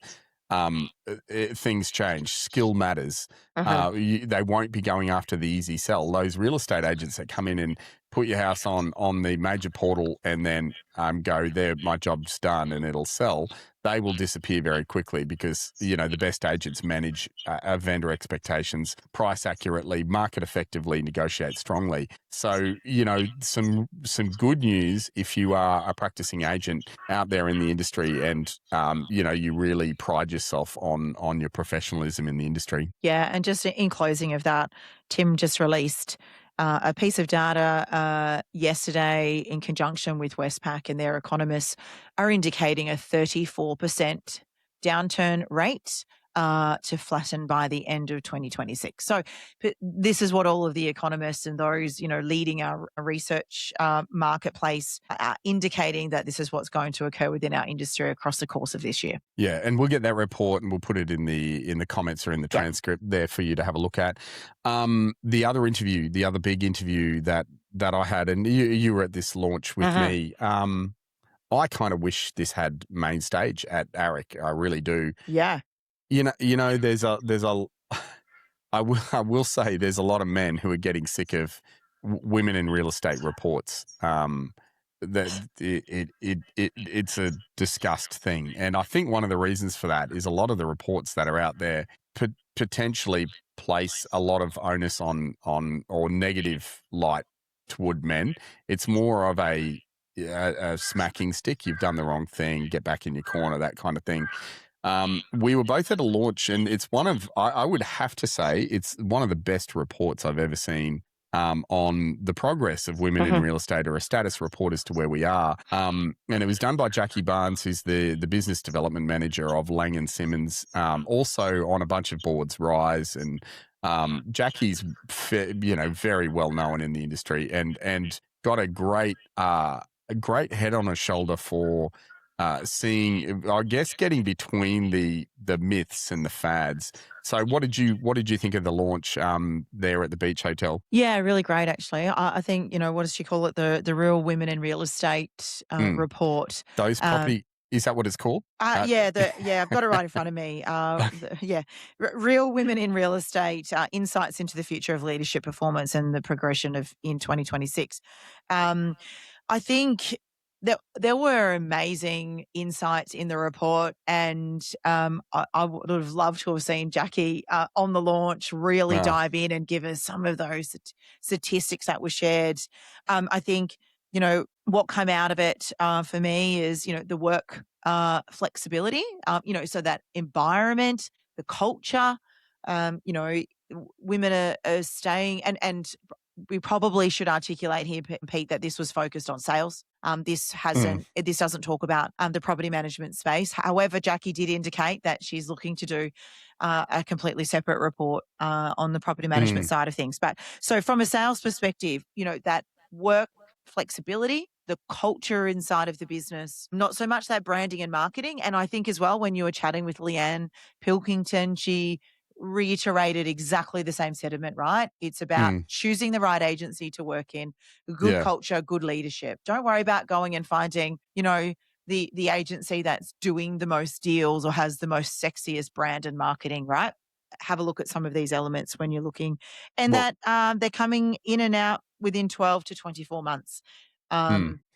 things change. Skill matters. They won't be going after the easy sell. Those real estate agents that come in and put your house on the major portal and then go, there, my job's done and it'll sell, they will disappear very quickly because, the best agents manage vendor expectations, price accurately, market effectively, negotiate strongly. So, some good news if you are a practicing agent out there in the industry and, you really pride yourself on your professionalism in the industry. Yeah, and just in closing of that, Tim just released a piece of data yesterday in conjunction with Westpac, and their economists are indicating a 34% downturn rate to flatten by the end of 2026. So this is what all of the economists and those, leading our research marketplace are indicating, that this is what's going to occur within our industry across the course of this year. Yeah, and we'll get that report and we'll put it in the comments or in the transcript there for you to have a look at. The other big interview that I had, and you were at this launch with me, I kind of wish this had main stage at AREC. I really do. Yeah. There's I will say there's a lot of men who are getting sick of women in real estate reports. That it's a discussed thing, and I think one of the reasons for that is a lot of the reports that are out there potentially place a lot of onus on or negative light toward men. It's more of a smacking stick. You've done the wrong thing. Get back in your corner. That kind of thing. We were both at a launch, and it's I would have to say, it's one of the best reports I've ever seen on the progress of women in real estate, or a status report as to where we are. And it was done by Jackie Barnes, who's the business development manager of Lang & Simmons, also on a bunch of boards, Rise, and Jackie's very well known in the industry, and got a great head on her shoulder for seeing, I guess, getting between the myths and the fads. So what did you think of the launch there at the Beach Hotel? Yeah, really great, actually. I think, what does she call it? The Real Women in Real Estate report. Those property, is that what it's called? I've got it right in front of me. Real Women in Real Estate, Insights into the Future of Leadership Performance and the Progression in 2026. I think there were amazing insights in the report, and I would have loved to have seen Jackie on the launch really dive in and give us some of those statistics that were shared. I think, what came out of it for me is, the work flexibility, so that environment, the culture, women are staying, and we probably should articulate here, Pete, that this was focused on sales. This doesn't talk about the property management space. However, Jackie did indicate that she's looking to do a completely separate report on the property management side of things. But so from a sales perspective, that work flexibility, the culture inside of the business, not so much that branding and marketing. And I think as well, when you were chatting with Leanne Pilkington, she reiterated exactly the same sentiment, right? It's about choosing the right agency to work in, good culture, good leadership. Don't worry about going and finding, the agency that's doing the most deals or has the most sexiest brand and marketing, right? Have a look at some of these elements when you're looking, and that they're coming in and out within 12 to 24 months.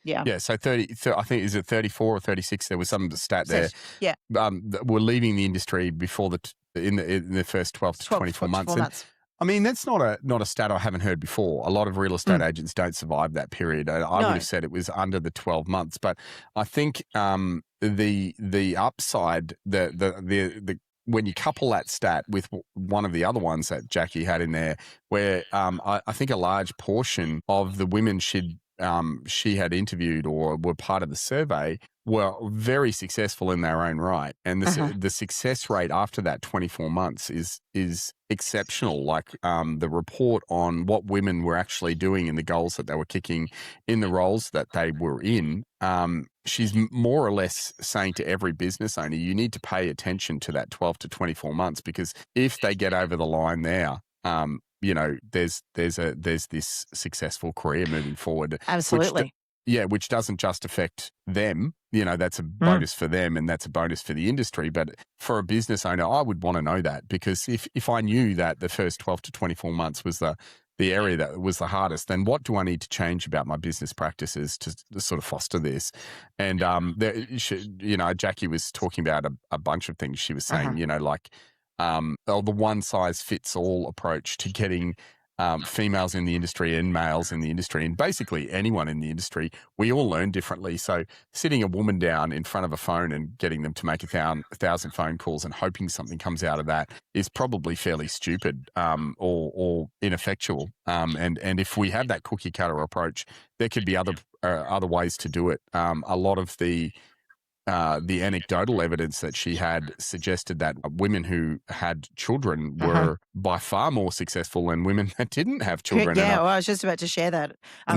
Yeah, so 30, I think, is it 34 or 36? There was some stat there. Yeah. Were leaving the industry before in the first 12 to 24 months. And, I mean, that's not a stat I haven't heard before. A lot of real estate agents don't survive that period. I would have said it was under the 12 months, but I think the upside, the when you couple that stat with one of the other ones that Jackie had in there, where I think a large portion of the women she had interviewed or were part of the survey were very successful in their own right. And the success rate after that 24 months is exceptional. Like the report on what women were actually doing and the goals that they were kicking in the roles that they were in, she's more or less saying to every business owner, you need to pay attention to that 12 to 24 months, because if they get over the line there, there's this successful career moving forward. Absolutely. Which doesn't just affect them. That's a bonus for them and that's a bonus for the industry. But for a business owner, I would want to know that, because if I knew that the first 12 to 24 months was the area that was the hardest, then what do I need to change about my business practices to sort of foster this? And, Jackie was talking about a bunch of things. She was saying, the one size fits all approach to getting females in the industry and males in the industry, and basically anyone in the industry. We all learn differently. So sitting a woman down in front of a phone and getting them to make 1,000 phone calls and hoping something comes out of that is probably fairly stupid or ineffectual. And if we have that cookie cutter approach, there could be other ways to do it. A lot of the anecdotal evidence that she had suggested that women who had children were by far more successful than women that didn't have children. Yeah, I was just about to share that.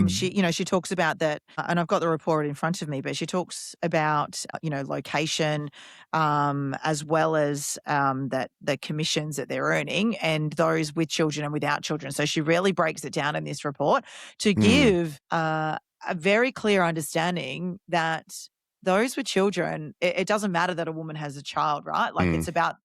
She talks about that, and I've got the report in front of me, but she talks about, location, as well as that the commissions that they're earning, and those with children and without children. So she really breaks it down in this report to give a very clear understanding that those with children, it doesn't matter that a woman has a child, right? Like it's about,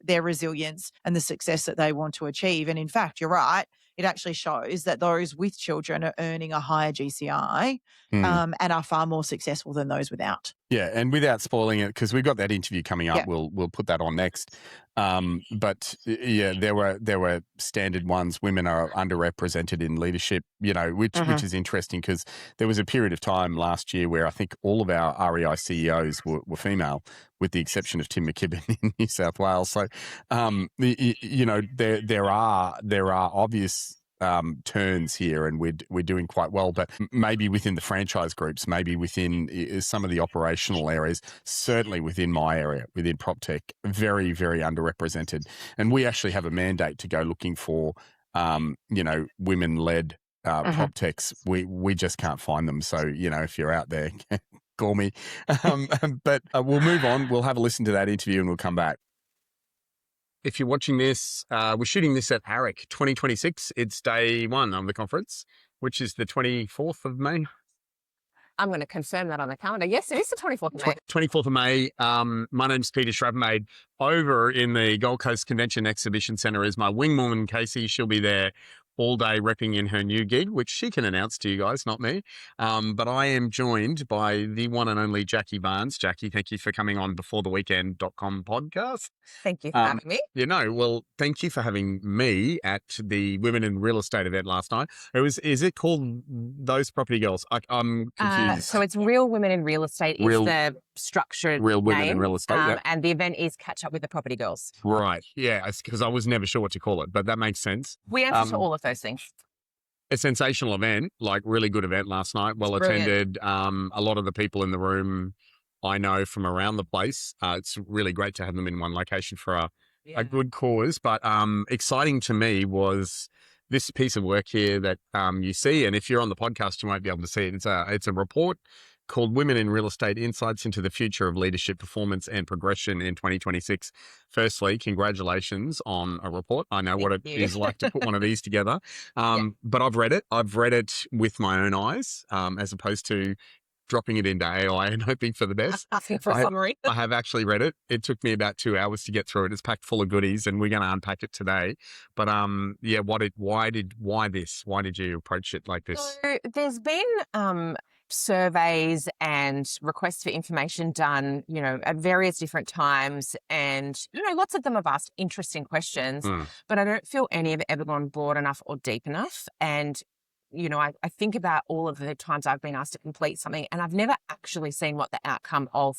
their resilience and the success that they want to achieve. And in fact, you're right. It actually shows that those with children are earning a higher GCI and are far more successful than those without. Yeah, and without spoiling it, because we've got that interview coming up, we'll put that on next. But there were standard ones. Women are underrepresented in leadership, which is interesting, because there was a period of time last year where I think all of our REI CEOs were female, with the exception of Tim McKibben in New South Wales. So, there are obvious turns here, and we're doing quite well, but maybe within the franchise groups, maybe within some of the operational areas, certainly within my area, within PropTech, very, very underrepresented. And we actually have a mandate to go looking for, women-led PropTechs. We just can't find them. So, if you're out there, call me. But we'll move on. We'll have a listen to that interview and we'll come back. If you're watching this, we're shooting this at AREC 2026. It's day one of the conference, which is the 24th of May. I'm going to confirm that on the calendar. Yes, it is the 24th of May. 24th of May. My name's Peter Schravemade. Over in the Gold Coast Convention Exhibition Centre is my wingwoman, Kasey. She'll be there all day repping in her new gig, which she can announce to you guys, not me. But I am joined by the one and only Jackie Barnes. Jackie, thank you for coming on beforetheweekend.com podcast. Thank you for having me. Well, thank you for having me at the Women in Real Estate event last night. Is it called Those Property Girls? I'm confused. So it's Real Women in Real Estate is the structured Real Women name, in Real Estate, and the event is Catch Up with the Property Girls. Right, yeah, because I was never sure what to call it, but that makes sense. We answer to all of those things. A sensational event, like really good event last night, well attended. A lot of the people in the room I know from around the place. It's really great to have them in one location for a good cause. But exciting to me was this piece of work here that you see, and if you're on the podcast, you won't be able to see it. It's a report called Women in Real Estate, Insights into the Future of Leadership, Performance and Progression in 2026. Firstly, congratulations on a report. I know what it is like to put one of these together. But I've read it. I've read it with my own eyes, as opposed to dropping it into AI and hoping for the best. Asking for a summary. I have actually read it. It took me about 2 hours to get through it. It's packed full of goodies, and we're going to unpack it today. But why this? Why did you approach it like this? So there's been surveys and requests for information done, at various different times. And, lots of them have asked interesting questions, but I don't feel any have ever gone broad enough or deep enough. And, I think about all of the times I've been asked to complete something, and I've never actually seen what the outcome of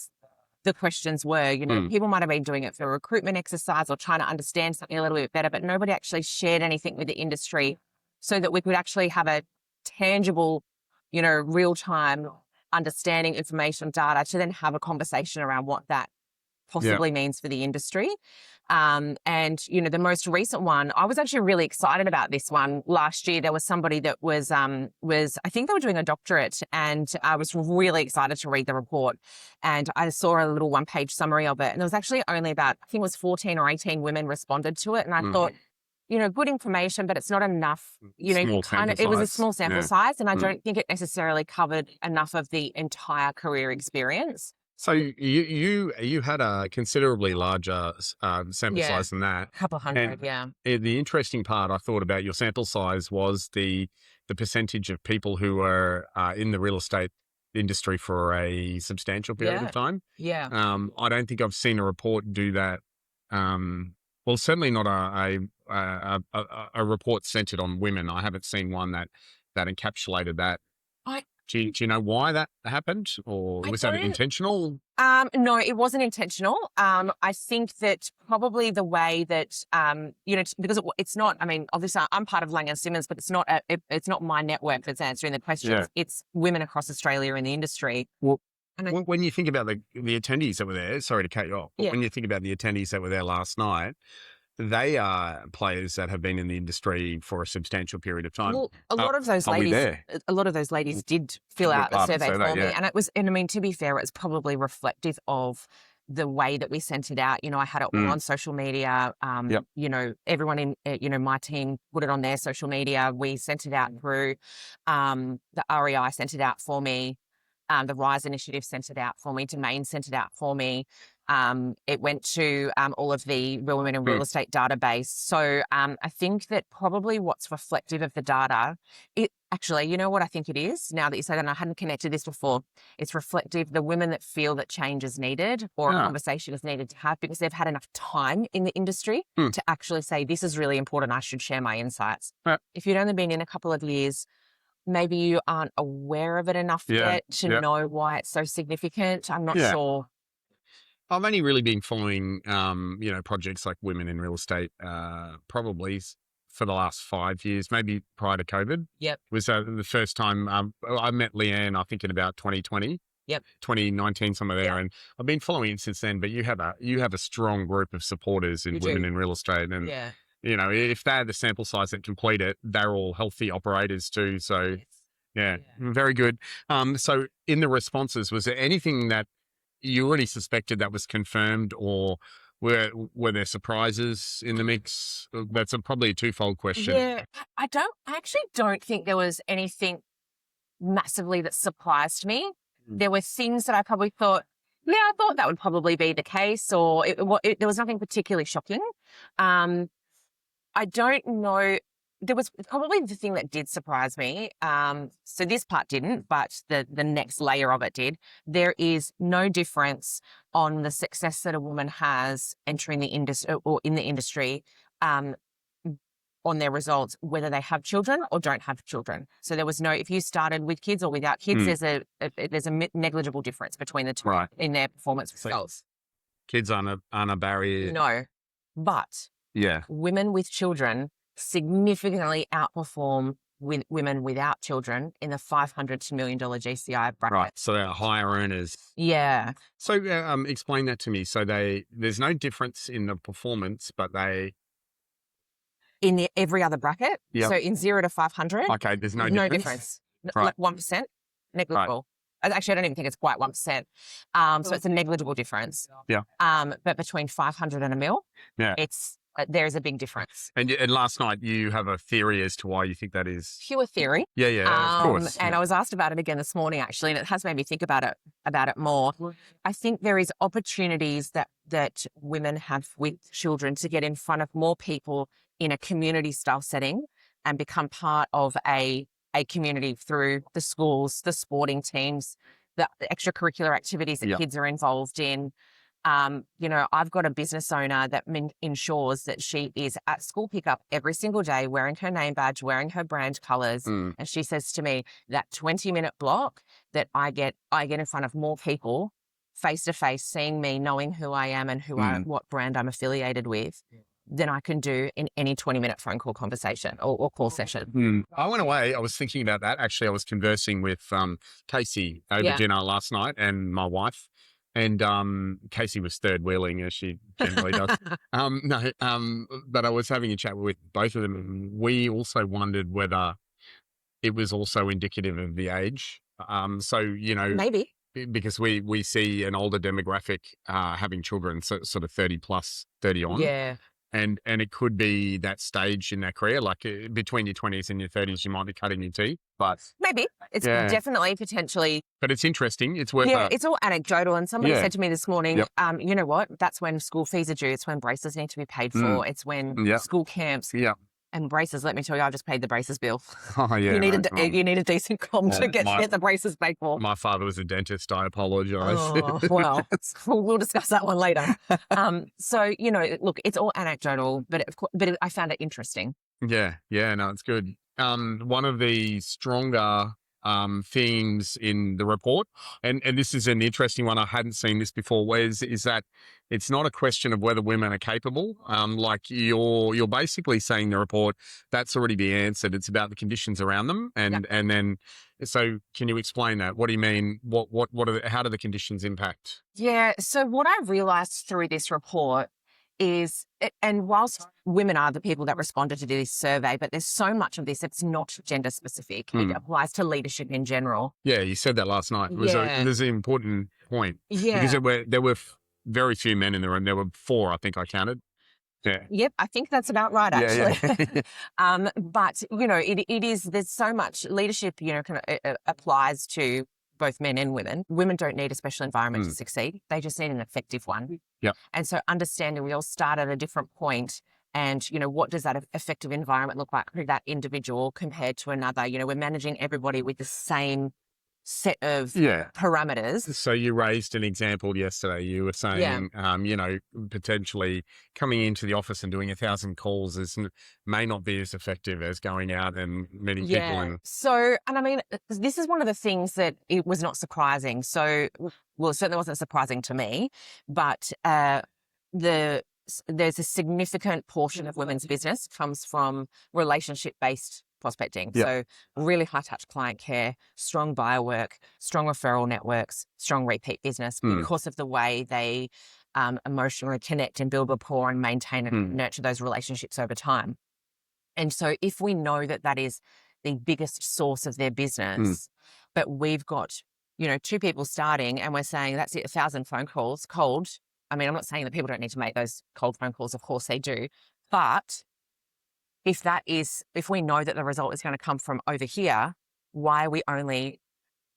the questions were. People might have been doing it for a recruitment exercise or trying to understand something a little bit better, but nobody actually shared anything with the industry so that we could actually have a tangible, real-time understanding information data to then have a conversation around what that possibly means for the industry. And, the most recent one, I was actually really excited about this one. Last year, there was somebody that was I think they were doing a doctorate, and I was really excited to read the report. And I saw a little one-page summary of it. And there was actually only about, I think it was 14 or 18 women responded to it. And I thought, good information, but it's not enough. It was a small sample size, and I don't think it necessarily covered enough of the entire career experience. So you had a considerably larger sample size than that. A couple hundred, The interesting part I thought about your sample size was the percentage of people who were in the real estate industry for a substantial period of time. Yeah. I don't think I've seen a report do that. Well, certainly not a report centered on women. I haven't seen one that encapsulated that. Do you know why that happened, or was that intentional? No, it wasn't intentional. I think that probably the way that, because it's not, obviously I'm part of Lang & Simmons, but it's not my network that's answering the questions. Yeah. It's women across Australia in the industry. Well, when you think about the attendees that were there, sorry to cut you off, but when you think about the attendees that were there last night, they are players that have been in the industry for a substantial period of time. Well, a lot of those ladies did fill out the survey for me. And it was, to be fair, it's probably reflective of the way that we sent it out. I had it all on social media. Everyone in, my team put it on their social media. We sent it out through, the REI sent it out for me. The Rise Initiative sent it out for me. Domain sent it out for me. It went to all of the Real Women in Real Estate database. So I think that probably what's reflective of the data, you know what I think it is? Now that you say that, and I hadn't connected this before, it's reflective the women that feel that change is needed or a conversation is needed to have because they've had enough time in the industry to actually say, this is really important, I should share my insights. If you'd only been in a couple of years, maybe you aren't aware of it enough yet to know why it's so significant. I'm not sure. I've only really been following, projects like Women in Real Estate, probably for the last 5 years, maybe prior to COVID. Yep. Was the first time I met Leanne, I think in about 2020. Yep. 2019, somewhere there. And I've been following it since then, but you have a strong group of supporters in Women in Real Estate. And, if they had the sample size that complete it, they're all healthy operators too. So very good. So in the responses, was there anything that you already suspected that was confirmed, or were there surprises in the mix? That's probably a twofold question. Yeah, I actually don't think there was anything massively that surprised me. There were things that I probably thought, I thought that would probably be the case, or there was nothing particularly shocking. I don't know there was probably the thing that did surprise me. So this part didn't, but the next layer of it did. There is no difference on the success that a woman has entering the industry or in the industry on their results, whether they have children or don't have children. So there was no, if you started with kids or without kids, there's a negligible difference between the two in their performance results. Kids aren't a barrier. No, but women with children significantly outperform with women without children in the $500 to $1 million GCI bracket. Right, so they're higher earners. Yeah. So explain that to me. So there's no difference in the performance, but they... In every other bracket? Yep. So in 0 to 500? Okay, there's no difference? Right. Like 1%, negligible. Right. Actually, I don't even think it's quite 1%. So it's a negligible difference. Yeah. But between 500 and $1 million, there's a big difference. And last night you have a theory as to why you think that is? Pure theory. Yeah, of course. And I was asked about it again this morning, actually, and it has made me think about it more. I think there is opportunities that women have with children to get in front of more people in a community style setting and become part of a community through the schools, the sporting teams, the extracurricular activities that kids are involved in. I've got a business owner that ensures that she is at school pickup every single day, wearing her name badge, wearing her brand colours. And she says to me, that 20-minute block that I get in front of more people face to face, seeing me, knowing who I am and what brand I'm affiliated with, than I can do in any 20-minute phone call conversation or call session. I went away. I was thinking about that. Actually, I was conversing with Kasey over dinner last night and my wife. And Kasey was third wheeling, as she generally does. But I was having a chat with both of them, and we also wondered whether it was also indicative of the age. Maybe. Because we see an older demographic having children, so sort of 30 plus, 30 on. Yeah. And it could be that stage in their career, like between your 20s and your 30s, you might be cutting your teeth. But maybe. It's definitely potentially. But it's interesting. It's worth it's all anecdotal. And somebody said to me this morning, you know what? That's when school fees are due. It's when braces need to be paid for. It's when school camps. Yeah. And braces, let me tell you, I just paid the braces bill. Oh, yeah. You need a decent com to get the braces paid for. My father was a dentist. I apologise. Oh, well, we'll discuss that one later. So, look, it's all anecdotal, but I found it interesting. Yeah. No, it's good. One of the stronger themes in the report, and this is an interesting one, I hadn't seen this before, is that it's not a question of whether women are capable. Like you're basically saying the report, that's already been answered. It's about the conditions around them. And then, so can you explain that? What do you mean? How do the conditions impact? Yeah. So what I realized through this report is, and whilst women are the people that responded to this survey, but there's so much of this, it's not gender specific. It applies to leadership in general. Yeah, you said that last night. It was an important point. Yeah. Because there were very few men in the room. There were 4, I think I counted. Yeah. Yep, I think that's about right, actually. Yeah. But, it is, there's so much leadership, applies to both men and women. Women don't need a special environment to succeed. They just need an effective one. Yep. And so understanding we all start at a different point and, what does that effective environment look like for that individual compared to another? We're managing everybody with the same set of parameters. So you raised an example yesterday. You were saying, potentially coming into the office and doing 1,000 calls may not be as effective as going out and meeting people. And so, and I mean, this is one of the things that it was not surprising. So, well, it certainly wasn't surprising to me, but there's a significant portion of women's business comes from relationship-based prospecting. So really high touch client care, strong buyer work, strong referral networks, strong repeat business because of the way they emotionally connect and build rapport and maintain and nurture those relationships over time. And so if we know that is the biggest source of their business, but we've got, 2 people starting and we're saying that's it, 1,000 phone calls cold. I mean, I'm not saying that people don't need to make those cold phone calls. Of course they do. But if we know that the result is going to come from over here, why are we only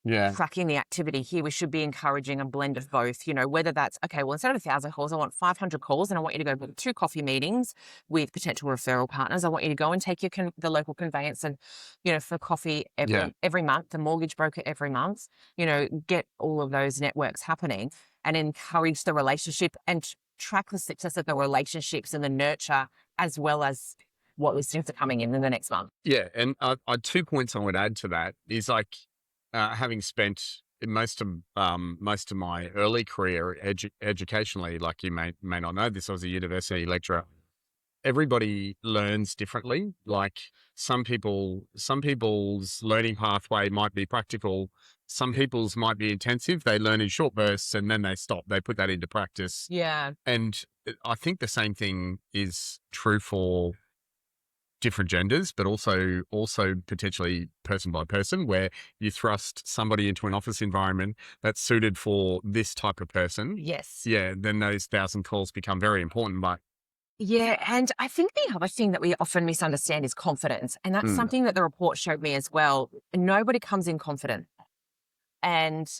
tracking the activity here. We should be encouraging a blend of both, you know, whether that's, okay, well, instead of 1,000 calls, I want 500 calls, and I want you to go to 2 coffee meetings with potential referral partners. I want you to go and take the local conveyance and, you know, for coffee every month, the mortgage broker every month, you know, get all of those networks happening and encourage the relationship and track the success of the relationships and the nurture, as well as what listings are coming in the next month. Yeah. And 2 points I would add to that is like, having spent most of my early career educationally, like you may not know this, I was a university lecturer. Everybody learns differently. Like some people's learning pathway might be practical. Some people's might be intensive. They learn in short bursts and then they stop. They put that into practice. Yeah. And I think the same thing is true for different genders, but also potentially person by person, where you thrust somebody into an office environment that's suited for this type of person. Yes. Yeah. Then those 1,000 calls become very important. But yeah. And I think the other thing that we often misunderstand is confidence. And that's something that the report showed me as well. Nobody comes in confident. And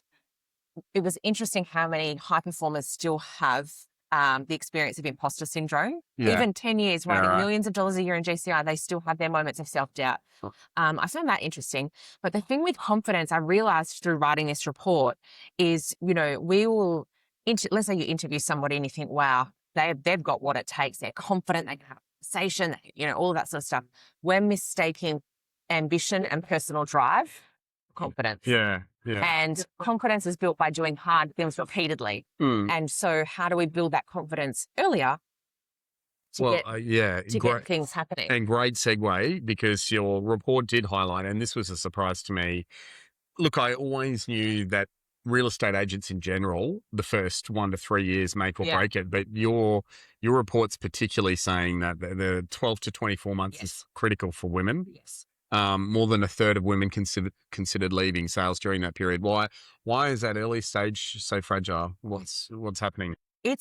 it was interesting how many high performers still have the experience of imposter syndrome. Even 10 years, writing millions of dollars a year in GCI, they still have their moments of self-doubt. I found that interesting. But the thing with confidence, I realized through writing this report is, you know, we will, let's say you interview somebody and you think, wow, they've got what it takes. They're confident, they can have a conversation, you know, all of that sort of stuff. We're mistaking ambition and personal drive for confidence. Yeah. And confidence is built by doing hard things repeatedly. And so how do we build that confidence earlier to get things happening? And great segue, because your report did highlight, and this was a surprise to me. Look, I always knew that real estate agents in general, the first 1 to 3 years make or break it. But your report's particularly saying that the 12 to 24 months is critical for women. Yes. More than a third of women considered leaving sales during that period. Why is that early stage so fragile? What's happening? It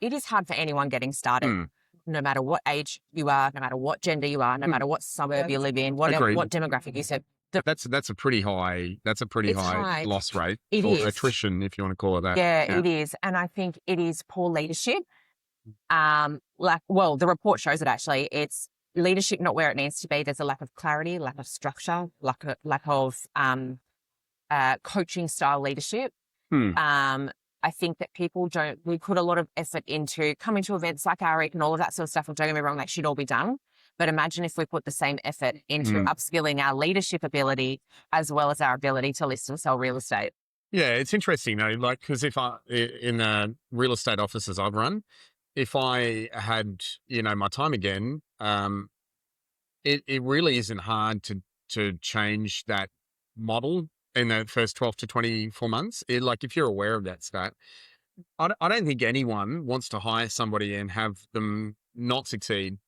is hard for anyone getting started, no matter what age you are, no matter what gender you are, no matter what suburb you live in, what demographic you said. That's a pretty high loss rate. It or is. attrition, if you want to call it that. Yeah, it is. And I think it is poor leadership. The report shows it actually. It's leadership not where it needs to be. There's a lack of clarity, lack of structure, lack of coaching style leadership. I think that we put a lot of effort into coming to events like AREC and all of that sort of stuff. Don't get me wrong, that should all be done. But imagine if we put the same effort into upskilling our leadership ability as well as our ability to list and sell real estate. Yeah, it's interesting though, like, because if in the real estate offices I've run, if I had, you know, my time again, it really isn't hard to change that model in the first 12 to 24 months. Like, if you're aware of that stat, I don't think anyone wants to hire somebody and have them not succeed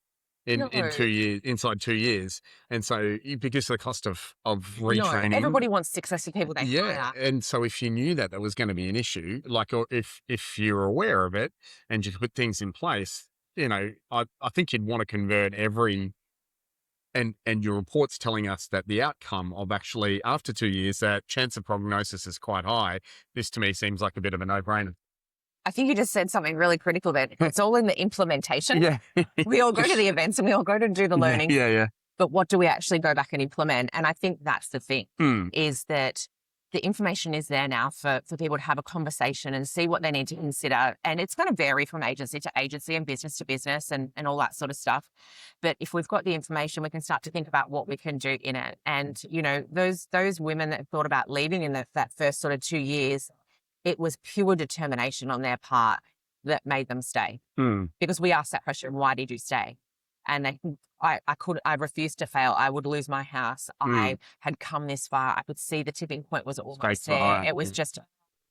in 2 years, inside 2 years. And so, because of the cost of retraining. No, everybody wants successful people they hire. And so if you knew that was going to be an issue, like, or if you're aware of it and you put things in place, you know, I think you'd want to convert and your report's telling us that the outcome of actually after 2 years, that chance of prognosis is quite high. This to me seems like a bit of a no-brainer. I think you just said something really critical there. It's all in the implementation. Yeah. We all go to the events and we all go to do the learning. Yeah. But what do we actually go back and implement? And I think that's the thing, is that the information is there now for people to have a conversation and see what they need to consider. And it's going to vary from agency to agency and business to business and all that sort of stuff. But if we've got the information, we can start to think about what we can do in it. And, you know, those women that thought about leaving in that first sort of 2 years, it was pure determination on their part that made them stay. Because we asked that question, why did you stay? And I refused to fail. I would lose my house. I had come this far. I could see the tipping point was almost there. It was just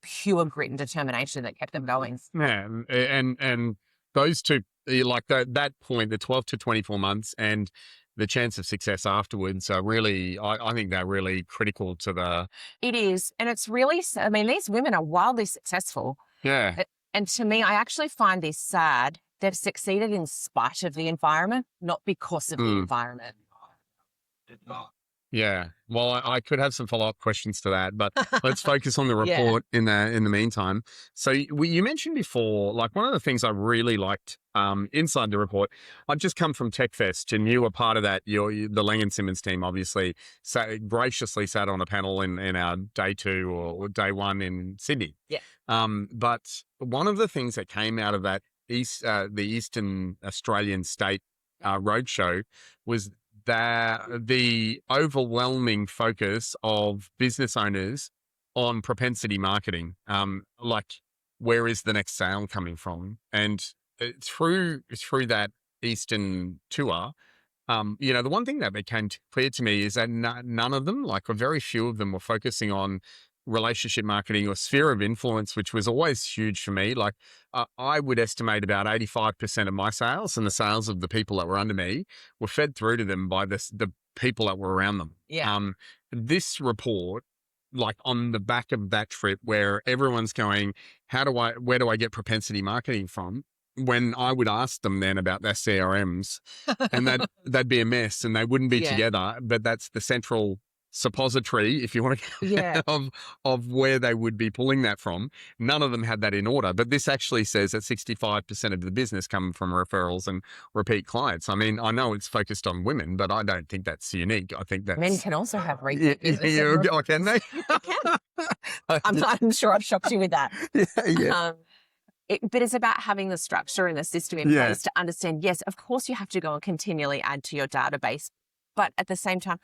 pure grit and determination that kept them going. Yeah. And those two, like that point, the 12 to 24 months and the chance of success afterwards are really, I think they're really critical to the... It is. And it's really, I mean, these women are wildly successful. Yeah. And to me, I actually find this sad. They've succeeded in spite of the environment, not because of the environment. Yeah. Well, I could have some follow-up questions to that, but let's focus on the report in the meantime. So you mentioned before, like one of the things I really liked inside the report, I'd just come from TechFest and you were part of that. The Lang & Simmons team obviously graciously sat on a panel in our day 2 or day 1 in Sydney. Yeah. But one of the things that came out of that the Eastern Australian state roadshow was the overwhelming focus of business owners on propensity marketing. Like, where is the next sale coming from? And through that Eastern tour, the one thing that became clear to me is that none of them, like, or very few of them, were focusing on relationship marketing or sphere of influence, which was always huge for me. Like, I would estimate about 85% of my sales and the sales of the people that were under me were fed through to them by the people that were around them. Yeah. This report, like on the back of that trip where everyone's going, where do I get propensity marketing from? When I would ask them then about their CRMs, and that'd be a mess and they wouldn't be together, but that's the central suppository, if you want to, of where they would be pulling that from. None of them had that in order, but this actually says that 65% of the business come from referrals and repeat clients. I mean, I know it's focused on women, but I don't think that's unique. I think that men can also have repeat business. Oh, can they? They can. I'm sure I've shocked you with that. Yeah. But it's about having the structure and the system in place to understand, yes, of course you have to go and continually add to your database, but at the same time,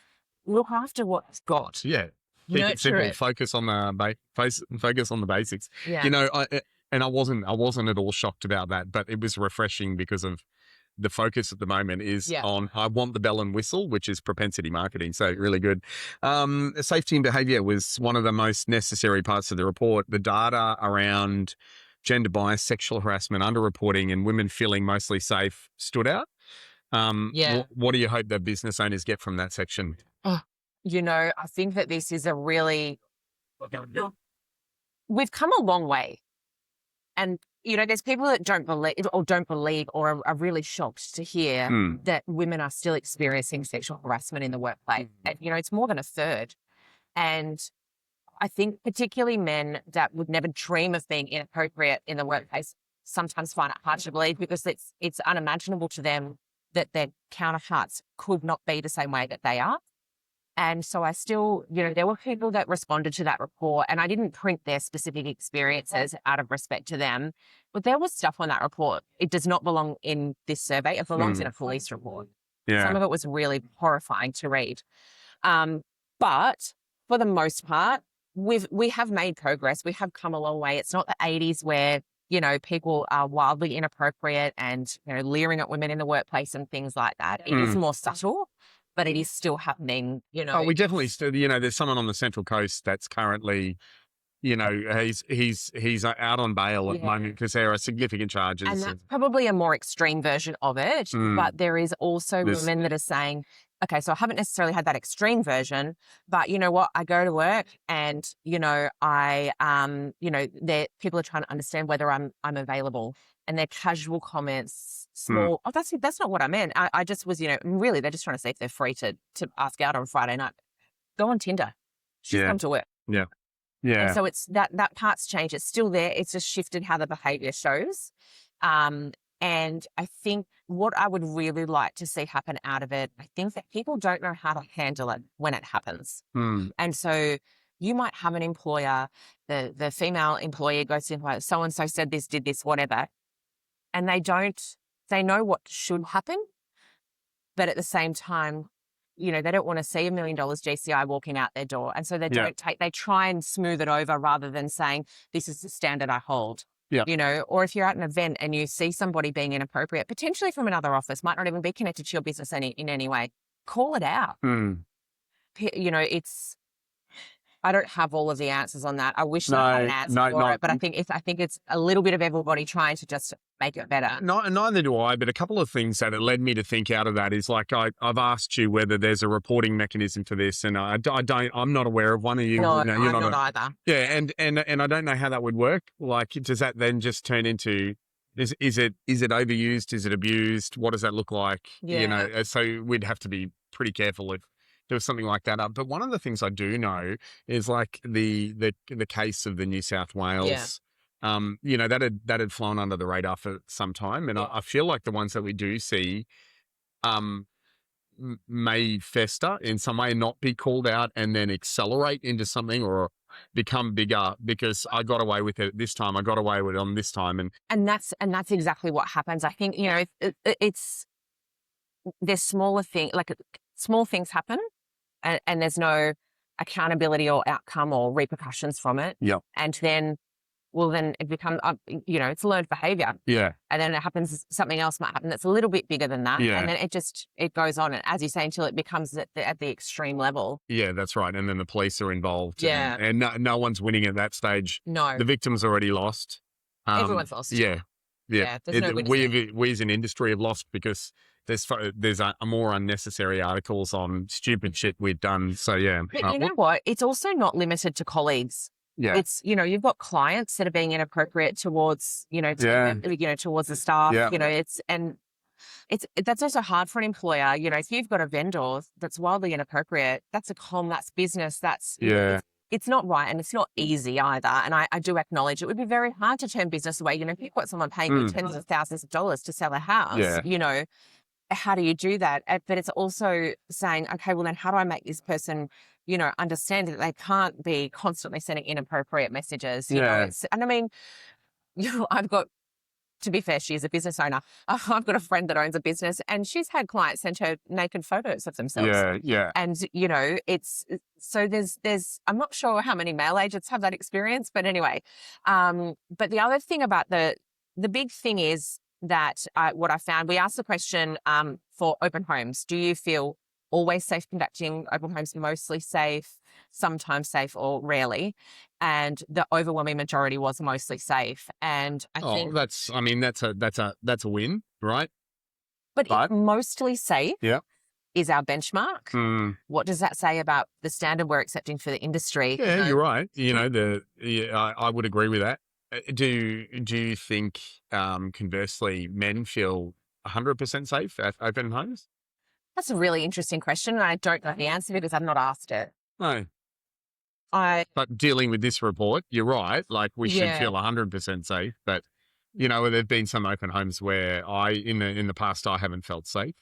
look after what it's got. Yeah. Keep it simple. Focus on the basics. Yeah. I wasn't at all shocked about that, but it was refreshing because of the focus at the moment is on, I want the bell and whistle, which is propensity marketing. So really good. Safety and behavior was one of the most necessary parts of the report. The data around gender bias, sexual harassment, underreporting, and women feeling mostly safe stood out. What do you hope that business owners get from that section? I think that this is we've come a long way. And, there's people that don't believe or are really shocked to hear that women are still experiencing sexual harassment in the workplace. And, it's more than a third. And I think particularly men that would never dream of being inappropriate in the workplace sometimes find it hard to believe because it's unimaginable to them that their counterparts could not be the same way that they are. And so I still, there were people that responded to that report, and I didn't print their specific experiences out of respect to them, but there was stuff on that report. It does not belong in this survey. It belongs in a police report. Yeah. Some of it was really horrifying to read. But for the most part, we have made progress. We have come a long way. It's not the 80s where, people are wildly inappropriate and, leering at women in the workplace and things like that. It is more subtle, but it is still happening, Oh, we definitely still, there's someone on the Central Coast that's currently, he's out on bail at the moment because there are significant charges. And that's probably a more extreme version of it. But there is also women that are saying, okay, so I haven't necessarily had that extreme version, but you know what? I go to work and, I, people are trying to understand whether I'm available, and their casual comments, small, oh, that's not what I meant. I just was, really, they're just trying to see if they're free to ask out on Friday night. Go on Tinder. She's come to work. Yeah. Yeah. And so it's that part's changed. It's still there. It's just shifted how the behavior shows. And I think what I would really like to see happen out of it, I think that people don't know how to handle it when it happens. And so you might have an employer, the female employee goes to so-and-so said this, did this, whatever. And they know what should happen. But at the same time, they don't want to see $1 million GCI walking out their door. And so they they try and smooth it over rather than saying, this is the standard I hold. Yeah. Or if you're at an event and you see somebody being inappropriate, potentially from another office, might not even be connected to your business in any way, call it out. I don't have all of the answers on that. I wish I had an answer for it, but I think it's a little bit of everybody trying to just make it better. Neither do I, but a couple of things that it led me to think out of that is like I've asked you whether there's a reporting mechanism for this, and I'm not aware of one. Of you? No, you're not either. Yeah, and I don't know how that would work. Like, does that then just turn into is it overused? Is it abused? What does that look like? Yeah. So we'd have to be pretty careful there was something like that up. But one of the things I do know is like the case of the New South Wales. You know, that had flown under the radar for some time, and I feel like the ones that we do see may fester in some way, not be called out, and then accelerate into something or become bigger because I got away with it this time. I got away with it on this time, and that's exactly what happens. I think, you know, it's there's smaller things, like small things happen, and there's no accountability or outcome or repercussions from it. Yeah, and then it becomes, you know, it's learned behavior. Yeah. And then it happens, something else might happen that's a little bit bigger than that. Yeah. And then it goes on, and as you say, until it becomes at the extreme level. Yeah, that's right. And then the police are involved. Yeah. And no one's winning at that stage. No. The victim's already lost. Everyone's lost. Yeah. Yeah. There's no we as an industry have lost because there's a more unnecessary articles on stupid shit we've done. So, yeah. But you know what? It's also not limited to colleagues. Yeah. It's, you know, you've got clients that are being inappropriate towards, you know, towards the staff, you know, that's also hard for an employer. You know, if you've got a vendor that's wildly inappropriate, that's that's business. It's not right, and it's not easy either. And I do acknowledge it would be very hard to turn business away. You know, if you've got someone paying you tens of thousands of dollars to sell a house, you know, how do you do that? But it's also saying, okay, well then how do I make this person, you know, understand that they can't be constantly sending inappropriate messages, you know? And I mean, you know, to be fair, she is a business owner. I've got a friend that owns a business, and she's had clients send her naked photos of themselves. Yeah. And, you know, there's, I'm not sure how many male agents have that experience, but anyway. But the other thing about the big thing is that what I found, we asked the question for open homes. Do you feel always safe conducting open homes, mostly safe, sometimes safe, or rarely? And the overwhelming majority was mostly safe. And I think that's a win, right? But mostly safe is our benchmark. What does that say about the standard we're accepting for the industry? Yeah, you're right. You know, I would agree with that. Do you think, conversely, men feel 100% safe at open homes? That's a really interesting question, and I don't know the answer because I've not asked it. No. But dealing with this report, you're right. Like, we should feel 100% safe. But, you know, there've been some open homes where in the past, I haven't felt safe.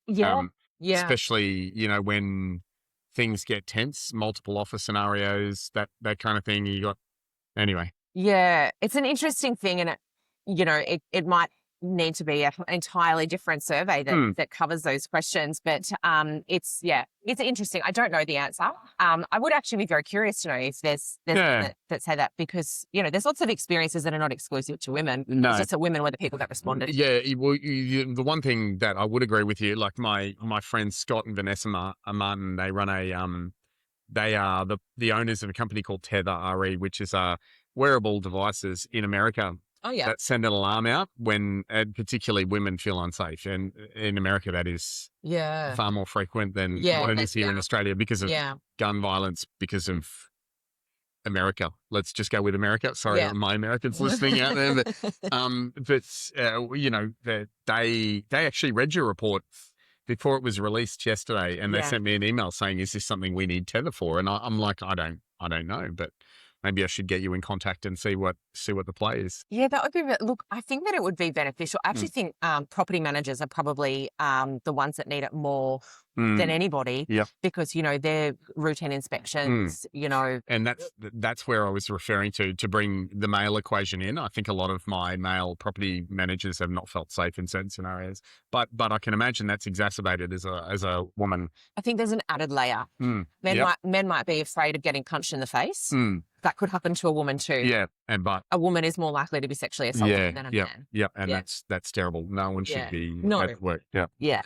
Yeah. Especially, you know, when things get tense, multiple offer scenarios, that kind of thing. Anyway. Yeah, it's an interesting thing, and it might need to be an entirely different survey that covers those questions. But it's interesting. I don't know the answer. I would actually be very curious to know if there's that say that, because, you know, there's lots of experiences that are not exclusive to women. No. It's just that women were the people that responded. Yeah, the one thing that I would agree with you, like my friends Scott and Vanessa Martin, they run they are the owners of a company called Tether RE, which is wearable devices in America. Oh, yeah. That send an alarm out when, particularly, women feel unsafe. And in America, that is far more frequent than what it is here in Australia because of gun violence, because of America. Let's just go with America. Sorry, my Americans listening out there. But you know, they actually read your report before it was released yesterday, and they sent me an email saying, "Is this something we need Tether for?" And I'm like, I don't know, but maybe I should get you in contact and see what the play is. Yeah, that would be. Look, I think that it would be beneficial. I actually think property managers are probably the ones that need it more than anybody. Yeah, because, you know, they're routine inspections. You know, and that's where I was referring to bring the male equation in. I think a lot of my male property managers have not felt safe in certain scenarios, but I can imagine that's exacerbated as a woman. I think there's an added layer. Men might be afraid of getting punched in the face. That could happen to a woman too. Yeah, but a woman is more likely to be sexually assaulted than a man. Yeah, and that's terrible. No one should be at work. Yeah.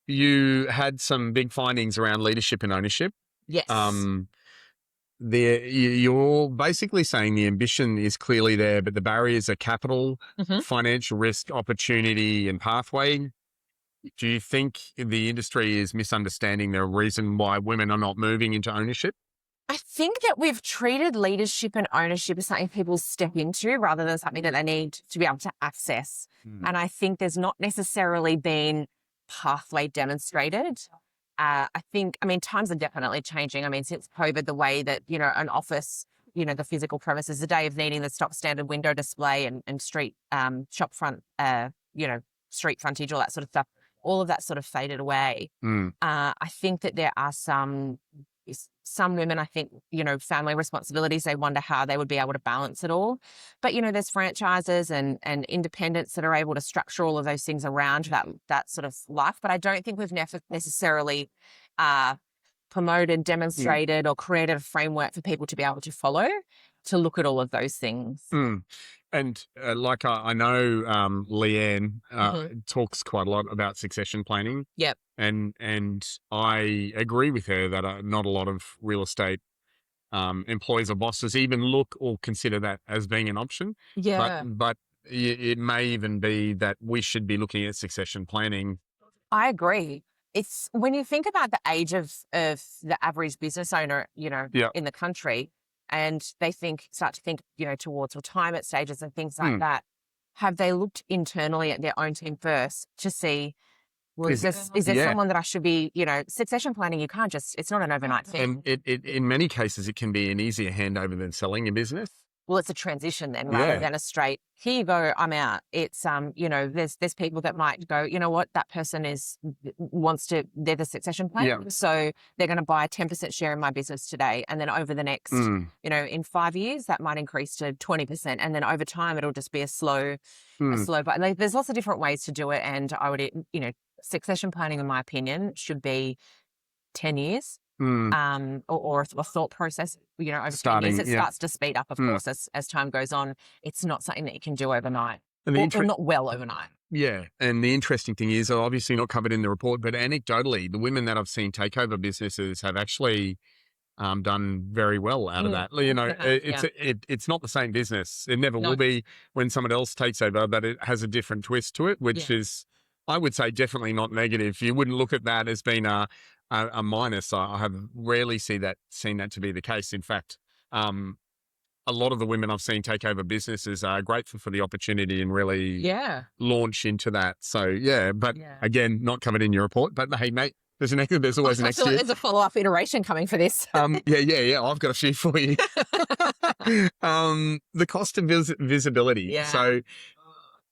You had some big findings around leadership and ownership. Yes. You're basically saying the ambition is clearly there, but the barriers are capital, financial risk, opportunity, and pathway. Do you think the industry is misunderstanding the reason why women are not moving into ownership? I think that we've treated leadership and ownership as something people step into rather than something that they need to be able to access. And I think there's not necessarily been pathway demonstrated. I think, times are definitely changing. Since COVID, the way that, an office, the physical premises, the day of needing the stock standard window display and street shop front, street frontage, all that sort of stuff, all of that sort of faded away. I think that there are some women, I think, family responsibilities, they wonder how they would be able to balance it all. But, there's franchises and independents that are able to structure all of those things around that sort of life. But I don't think we've necessarily promoted, demonstrated, or created a framework for people to be able to follow to look at all of those things. And I know Leanne talks quite a lot about succession planning. Yep. And I agree with her that not a lot of real estate employees or bosses even look or consider that as being an option. Yeah. But it may even be that we should be looking at succession planning. I agree. It's when you think about the age of the average business owner, in the country, and they start to think, towards retirement stages and things like that. Have they looked internally at their own team first to see, well, is there someone that I should be, succession planning, it's not an overnight thing. And it in many cases, it can be an easier handover than selling your business. Well, it's a transition then rather than a straight, here you go, I'm out. It's, there's people that might go, you know what, that person they're the succession plan. Yeah. So they're going to buy a 10% share in my business today. And then over the next, in 5 years, that might increase to 20%. And then over time, it'll just be a slow, but there's lots of different ways to do it. And I would, succession planning, in my opinion, should be 10 years. Or a thought process, over 10 years, it starts to speed up, of course, as time goes on. It's not something that you can do overnight, or not well overnight. Yeah, and the interesting thing is, obviously not covered in the report, but anecdotally, the women that I've seen take over businesses have actually done very well out of that. It's not the same business. It never will be when someone else takes over, but it has a different twist to it, which is, I would say, definitely not negative. You wouldn't look at that as being a minus. I have rarely seen that to be the case. In fact, a lot of the women I've seen take over businesses are grateful for the opportunity and really launch into that. So, again, not covered in your report, but hey, mate, there's always an next year. There's a follow-up iteration coming for this. Yeah. I've got a few for you. The cost of visibility. Yeah. So,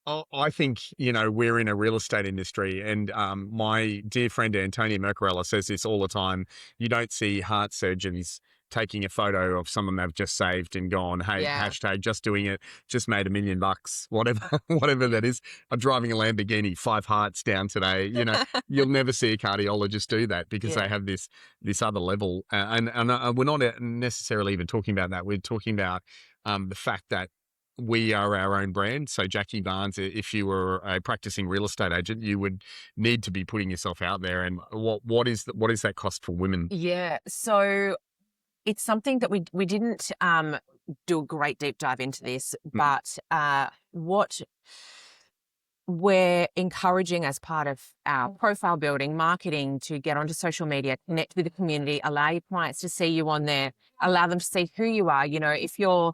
I think, we're in a real estate industry, and my dear friend Antonia Mercarella says this all the time. You don't see heart surgeons taking a photo of someone they've just saved and gone, hey, hashtag just doing it, just made $1 million, whatever that is. I'm driving a Lamborghini, 5 hearts down today. You'll never see a cardiologist do that because they have this other level. And we're not necessarily even talking about that. We're talking about the fact that we are our own brand. So Jackie Barnes, if you were a practicing real estate agent, you would need to be putting yourself out there. And what is that cost for women? Yeah. So it's something that we didn't do a great deep dive into this, but what we're encouraging as part of our profile building, marketing, to get onto social media, connect with the community, allow your clients to see you on there, allow them to see who you are. If you're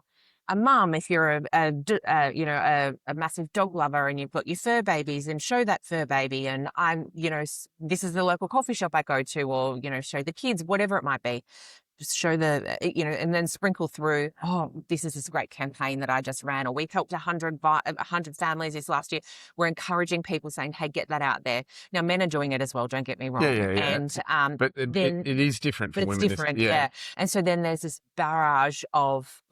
a mum, if you're a massive dog lover and you've got your fur babies, and show that fur baby. And this is the local coffee shop I go to, or, show the kids, whatever it might be. Just show and then sprinkle through, this is this great campaign that I just ran, or we've helped 100 families this last year. We're encouraging people, saying, hey, get that out there. Now, men are doing it as well, don't get me wrong. Yeah. And, but it is different for women. It's different, yeah. And so then there's this barrage of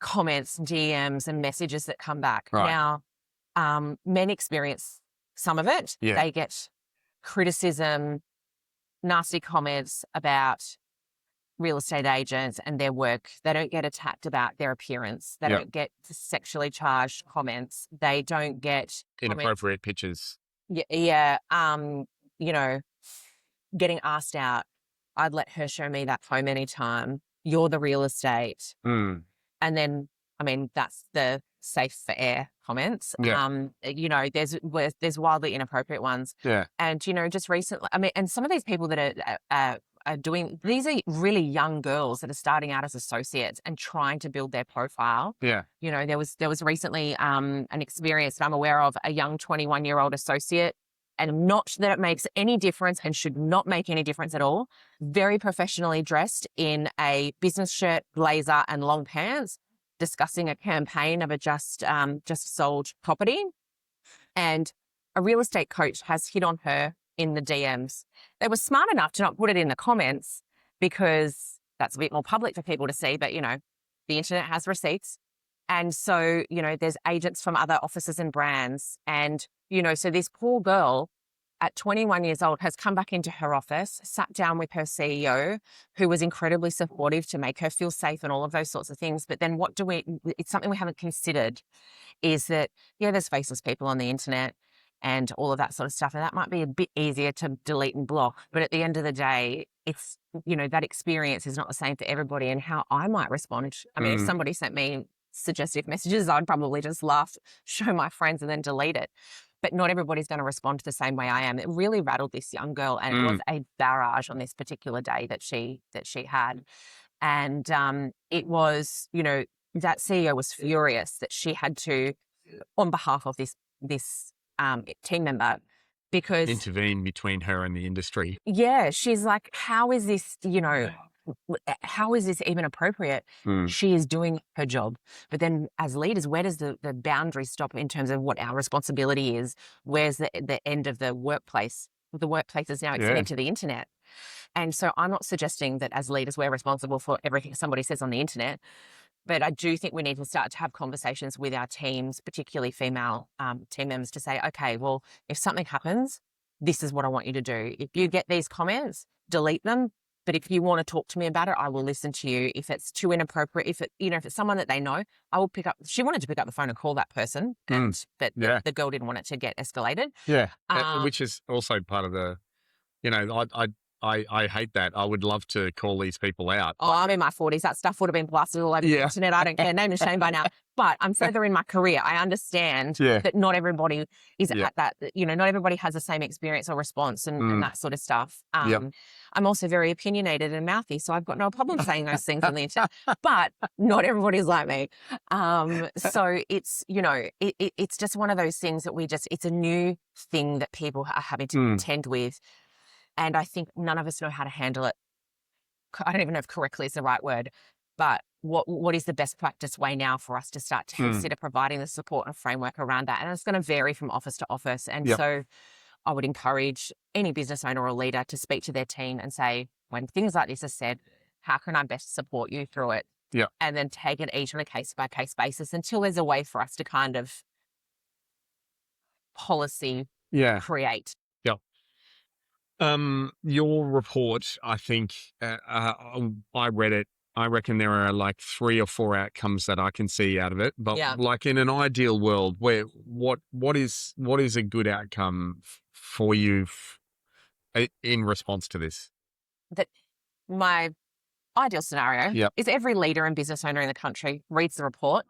comments, DMs, and messages that come back. Right. Now, men experience some of it. Yeah. They get criticism, nasty comments about real estate agents and their work. They don't get attacked about their appearance. They don't get sexually charged comments. They don't get inappropriate pictures. Yeah. Getting asked out. I'd let her show me that home anytime. You're the real estate. And then, that's the safe for air comments. Yeah. There's wildly inappropriate ones. Yeah. And, just recently, and some of these people that are doing, these are really young girls that are starting out as associates and trying to build their profile. Yeah. There was recently an experience that I'm aware of, a young 21-year-old associate and not that it makes any difference and should not make any difference at all. Very professionally dressed in a business shirt, blazer, and long pants, discussing a campaign of a just sold property. And a real estate coach has hit on her in the DMs. They were smart enough to not put it in the comments because that's a bit more public for people to see, but, the internet has receipts. And so, there's agents from other offices and brands. And, so this poor girl at 21 years old has come back into her office, sat down with her CEO, who was incredibly supportive to make her feel safe and all of those sorts of things. But then it's something we haven't considered is that, there's faceless people on the internet and all of that sort of stuff. And that might be a bit easier to delete and block. But at the end of the day, it's, that experience is not the same for everybody, and how I might respond. I mean, if somebody sent me suggestive messages, I'd probably just laugh, show my friends, and then delete it. But not everybody's going to respond the same way I am. It really rattled this young girl, and it was a barrage on this particular day that she had. And it was, that CEO was furious that she had to, on behalf of this team member, because intervene between her and the industry. Yeah, she's like, how is this, how is this even appropriate? She is doing her job. But then as leaders, where does the boundary stop in terms of what our responsibility is? Where's the end of the workplace? The workplace is now extended to the internet. And so I'm not suggesting that as leaders, we're responsible for everything somebody says on the internet. But I do think we need to start to have conversations with our teams, particularly female team members, to say, okay, well, if something happens, this is what I want you to do. If you get these comments, delete them. But if you want to talk to me about it, I will listen to you. If it's too inappropriate, if it's someone that they know, I will pick up. She wanted to pick up the phone and call that person, but the girl didn't want it to get escalated. Yeah, which is also part of the, I hate that. I would love to call these people out. Oh, I'm in my 40s. That stuff would have been blasted all over the internet. I don't care. Name and shame by now. But I'm further in my career. I understand that not everybody is at that. Not everybody has the same experience or response and that sort of stuff. I'm also very opinionated and mouthy, so I've got no problem saying those things on the internet. But not everybody's like me. So it's, it's just one of those things that it's a new thing that people are having to contend with. And I think none of us know how to handle it. I don't even know if correctly is the right word, but what is the best practice way now for us to start to consider providing the support and framework around that? And it's going to vary from office to office. And so I would encourage any business owner or leader to speak to their team and say, when things like this are said, how can I best support you through it? Yeah. And then take it each on a case-by-case basis until there's a way for us to kind of policy create. Your report, I think, I read it. I reckon there are like 3 or 4 outcomes that I can see out of it. But like in an ideal world, what is a good outcome for you in response to this? That my ideal scenario is every leader and business owner in the country reads the report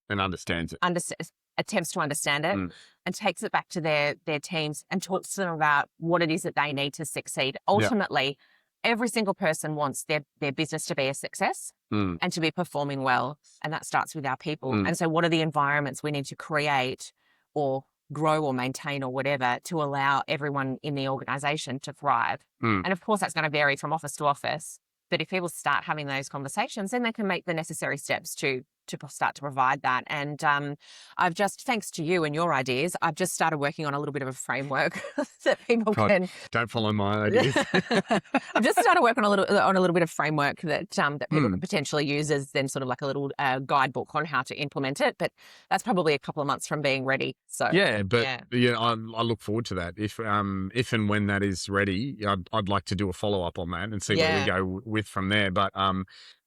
and understands it. Attempts to understand it and takes it back to their teams and talks to them about what it is that they need to succeed. Ultimately, every single person wants their business to be a success and to be performing well. And that starts with our people. And so what are the environments we need to create or grow or maintain or whatever to allow everyone in the organisation to thrive? And of course, that's going to vary from office to office. But if people start having those conversations, then they can make the necessary steps to start to provide that. And I've just, thanks to you and your ideas, I've just started working on a little bit of a framework that people can. Don't follow my ideas. I've just started working on a little bit of framework that people can potentially use as then sort of like a little guidebook on how to implement it. But that's probably a couple of months from being ready. So I look forward to that. If and when that is ready, I'd like to do a follow up on that and see where we go with from there. But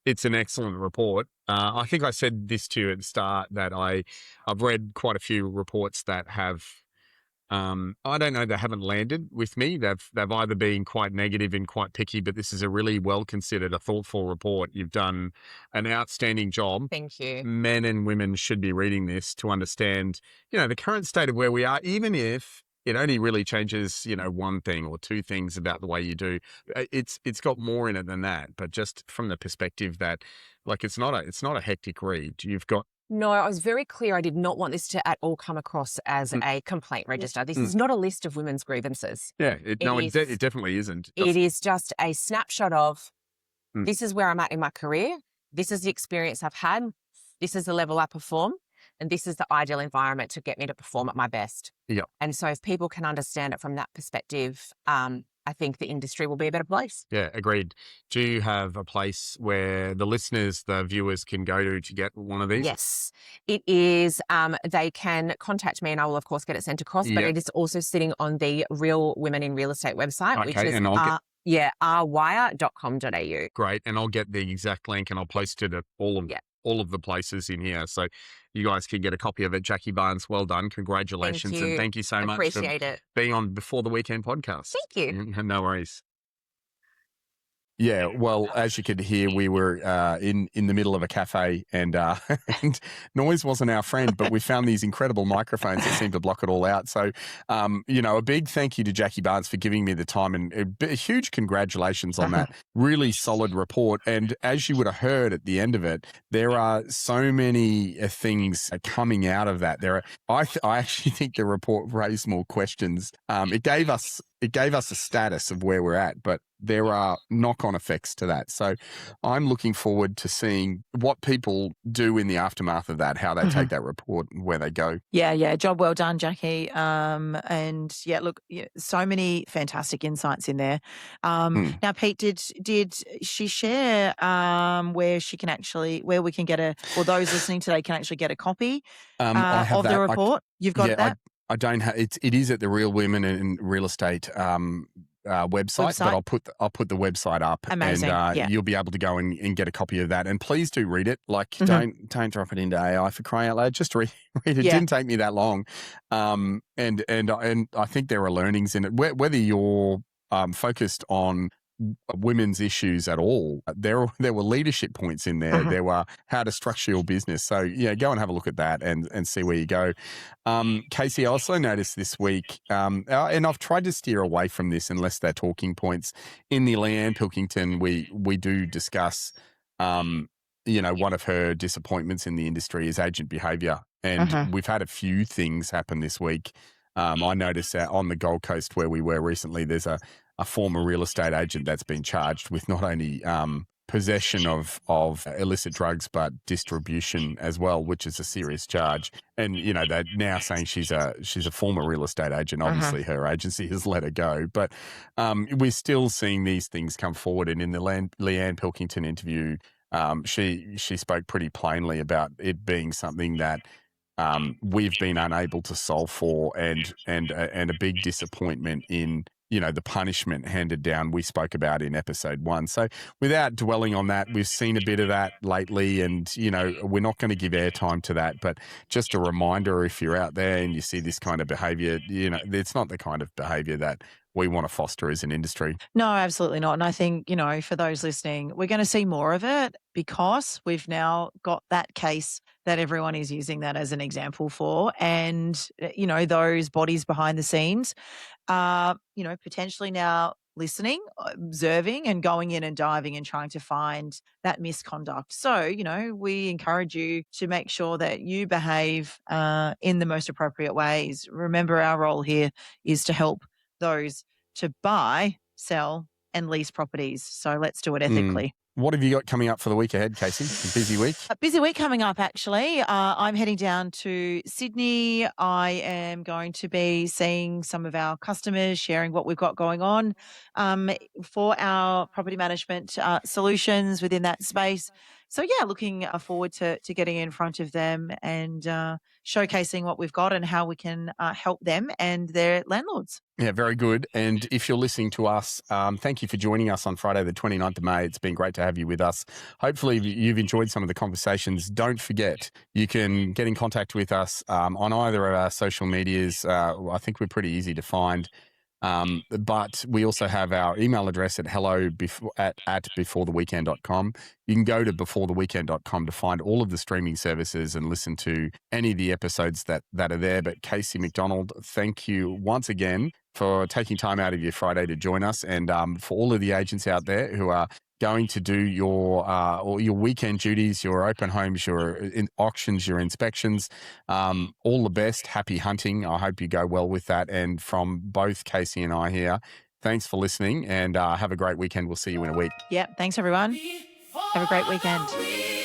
it's an excellent report. I think I said this to you at the start that I've read quite a few reports that have, I don't know, they haven't landed with me. They've either been quite negative and quite picky, but this is a really well considered, a thoughtful report. You've done an outstanding job. Thank you. Men and women should be reading this to understand, the current state of where we are, even if it only really changes, one thing or 2 things about the way you do. It's got more in it than that. But just from the perspective that, like, it's not a hectic read. You've got No, I was very clear. I did not want this to at all come across as a complaint register. This is not a list of women's grievances. Yeah, it definitely isn't. It is just a snapshot of this is where I'm at in my career. This is the experience I've had. This is the level I perform. And this is the ideal environment to get me to perform at my best. Yeah. And so if people can understand it from that perspective, I think the industry will be a better place. Yeah, agreed. Do you have a place where the listeners, the viewers can go to get one of these? Yes, it is. They can contact me and I will, of course, get it sent across, but it is also sitting on the Real Women in Real Estate website, which is rwire.com.au. Great. And I'll get the exact link and I'll post it at all of the places in here. So you guys can get a copy of it. Jackie Barnes, well done. Congratulations. Thank you. And thank you so much Appreciate for it. being on Before the Weekend podcast. Thank you. No worries. Yeah, well, as you could hear, we were in the middle of a cafe and noise wasn't our friend, but we found these incredible microphones that seem to block it all out. So, a big thank you to Jackie Barnes for giving me the time and a huge congratulations on that really solid report. And as you would have heard at the end of it, there are so many things coming out of that. I actually think the report raised more questions. It gave us a status of where we're at, but there are knock-on effects to that. So I'm looking forward to seeing what people do in the aftermath of that, how they take that report and where they go. Yeah. Job well done, Jackie. And yeah, look, so many fantastic insights in there. Now, Pete, did she share where we can get or those listening today can actually get a copy of the report? You've got that? I don't have it. It is at the Real Women in Real Estate website, but I'll put the website up. Amazing. And you'll be able to go and get a copy of that. And please do read it. Like don't drop it into AI for crying out loud. Just read it. It didn't take me that long. And I think there are learnings in it. Whether you're focused on women's issues at all, there were leadership points in there. There were how to structure your business. So go and have a look at that and see where you go. Kasey, I also noticed this week, and I've tried to steer away from this unless they're talking points. In the Leanne Pilkington, we do discuss, one of her disappointments in the industry is agent behaviour, and we've had a few things happen this week. I noticed on the Gold Coast where we were recently, there's a former real estate agent that's been charged with not only possession of illicit drugs, but distribution as well, which is a serious charge. And, they're now saying she's a former real estate agent. Obviously, her agency has let her go. But we're still seeing these things come forward. And in the Leanne Pilkington interview, she spoke pretty plainly about it being something that we've been unable to solve for and a big disappointment in the punishment handed down we spoke about in episode 1. So without dwelling on that, we've seen a bit of that lately and, we're not going to give airtime to that. But just a reminder, if you're out there and you see this kind of behaviour, it's not the kind of behaviour that we want to foster as an industry. No, absolutely not. And I think, for those listening, we're going to see more of it because we've now got that case that everyone is using that as an example for. And, those bodies behind the scenes are, potentially now listening, observing and going in and diving and trying to find that misconduct. So, we encourage you to make sure that you behave in the most appropriate ways. Remember, our role here is to help those to buy, sell and lease properties. So let's do it ethically. What have you got coming up for the week ahead, Kasey? A busy week? A busy week coming up, actually. I'm heading down to Sydney. I am going to be seeing some of our customers, sharing what we've got going on for our property management solutions within that space. So, looking forward to getting in front of them and showcasing what we've got and how we can help them and their landlords. Yeah, very good. And if you're listening to us, thank you for joining us on Friday, the 29th of May. It's been great to have you with us. Hopefully you've enjoyed some of the conversations. Don't forget, you can get in contact with us on either of our social medias. I think we're pretty easy to find. But we also have our email address at hello@beforetheweekend.com. You can go to beforetheweekend.com to find all of the streaming services and listen to any of the episodes that are there. But Kasey McDonald, thank you once again for taking time out of your Friday to join us, and for all of the agents out there who are going to do your weekend duties, your open homes, your auctions, your inspections. All the best. Happy hunting. I hope you go well with that. And from both Kasey and I here, thanks for listening, and have a great weekend. We'll see you in a week. Yeah, thanks everyone. Have a great weekend.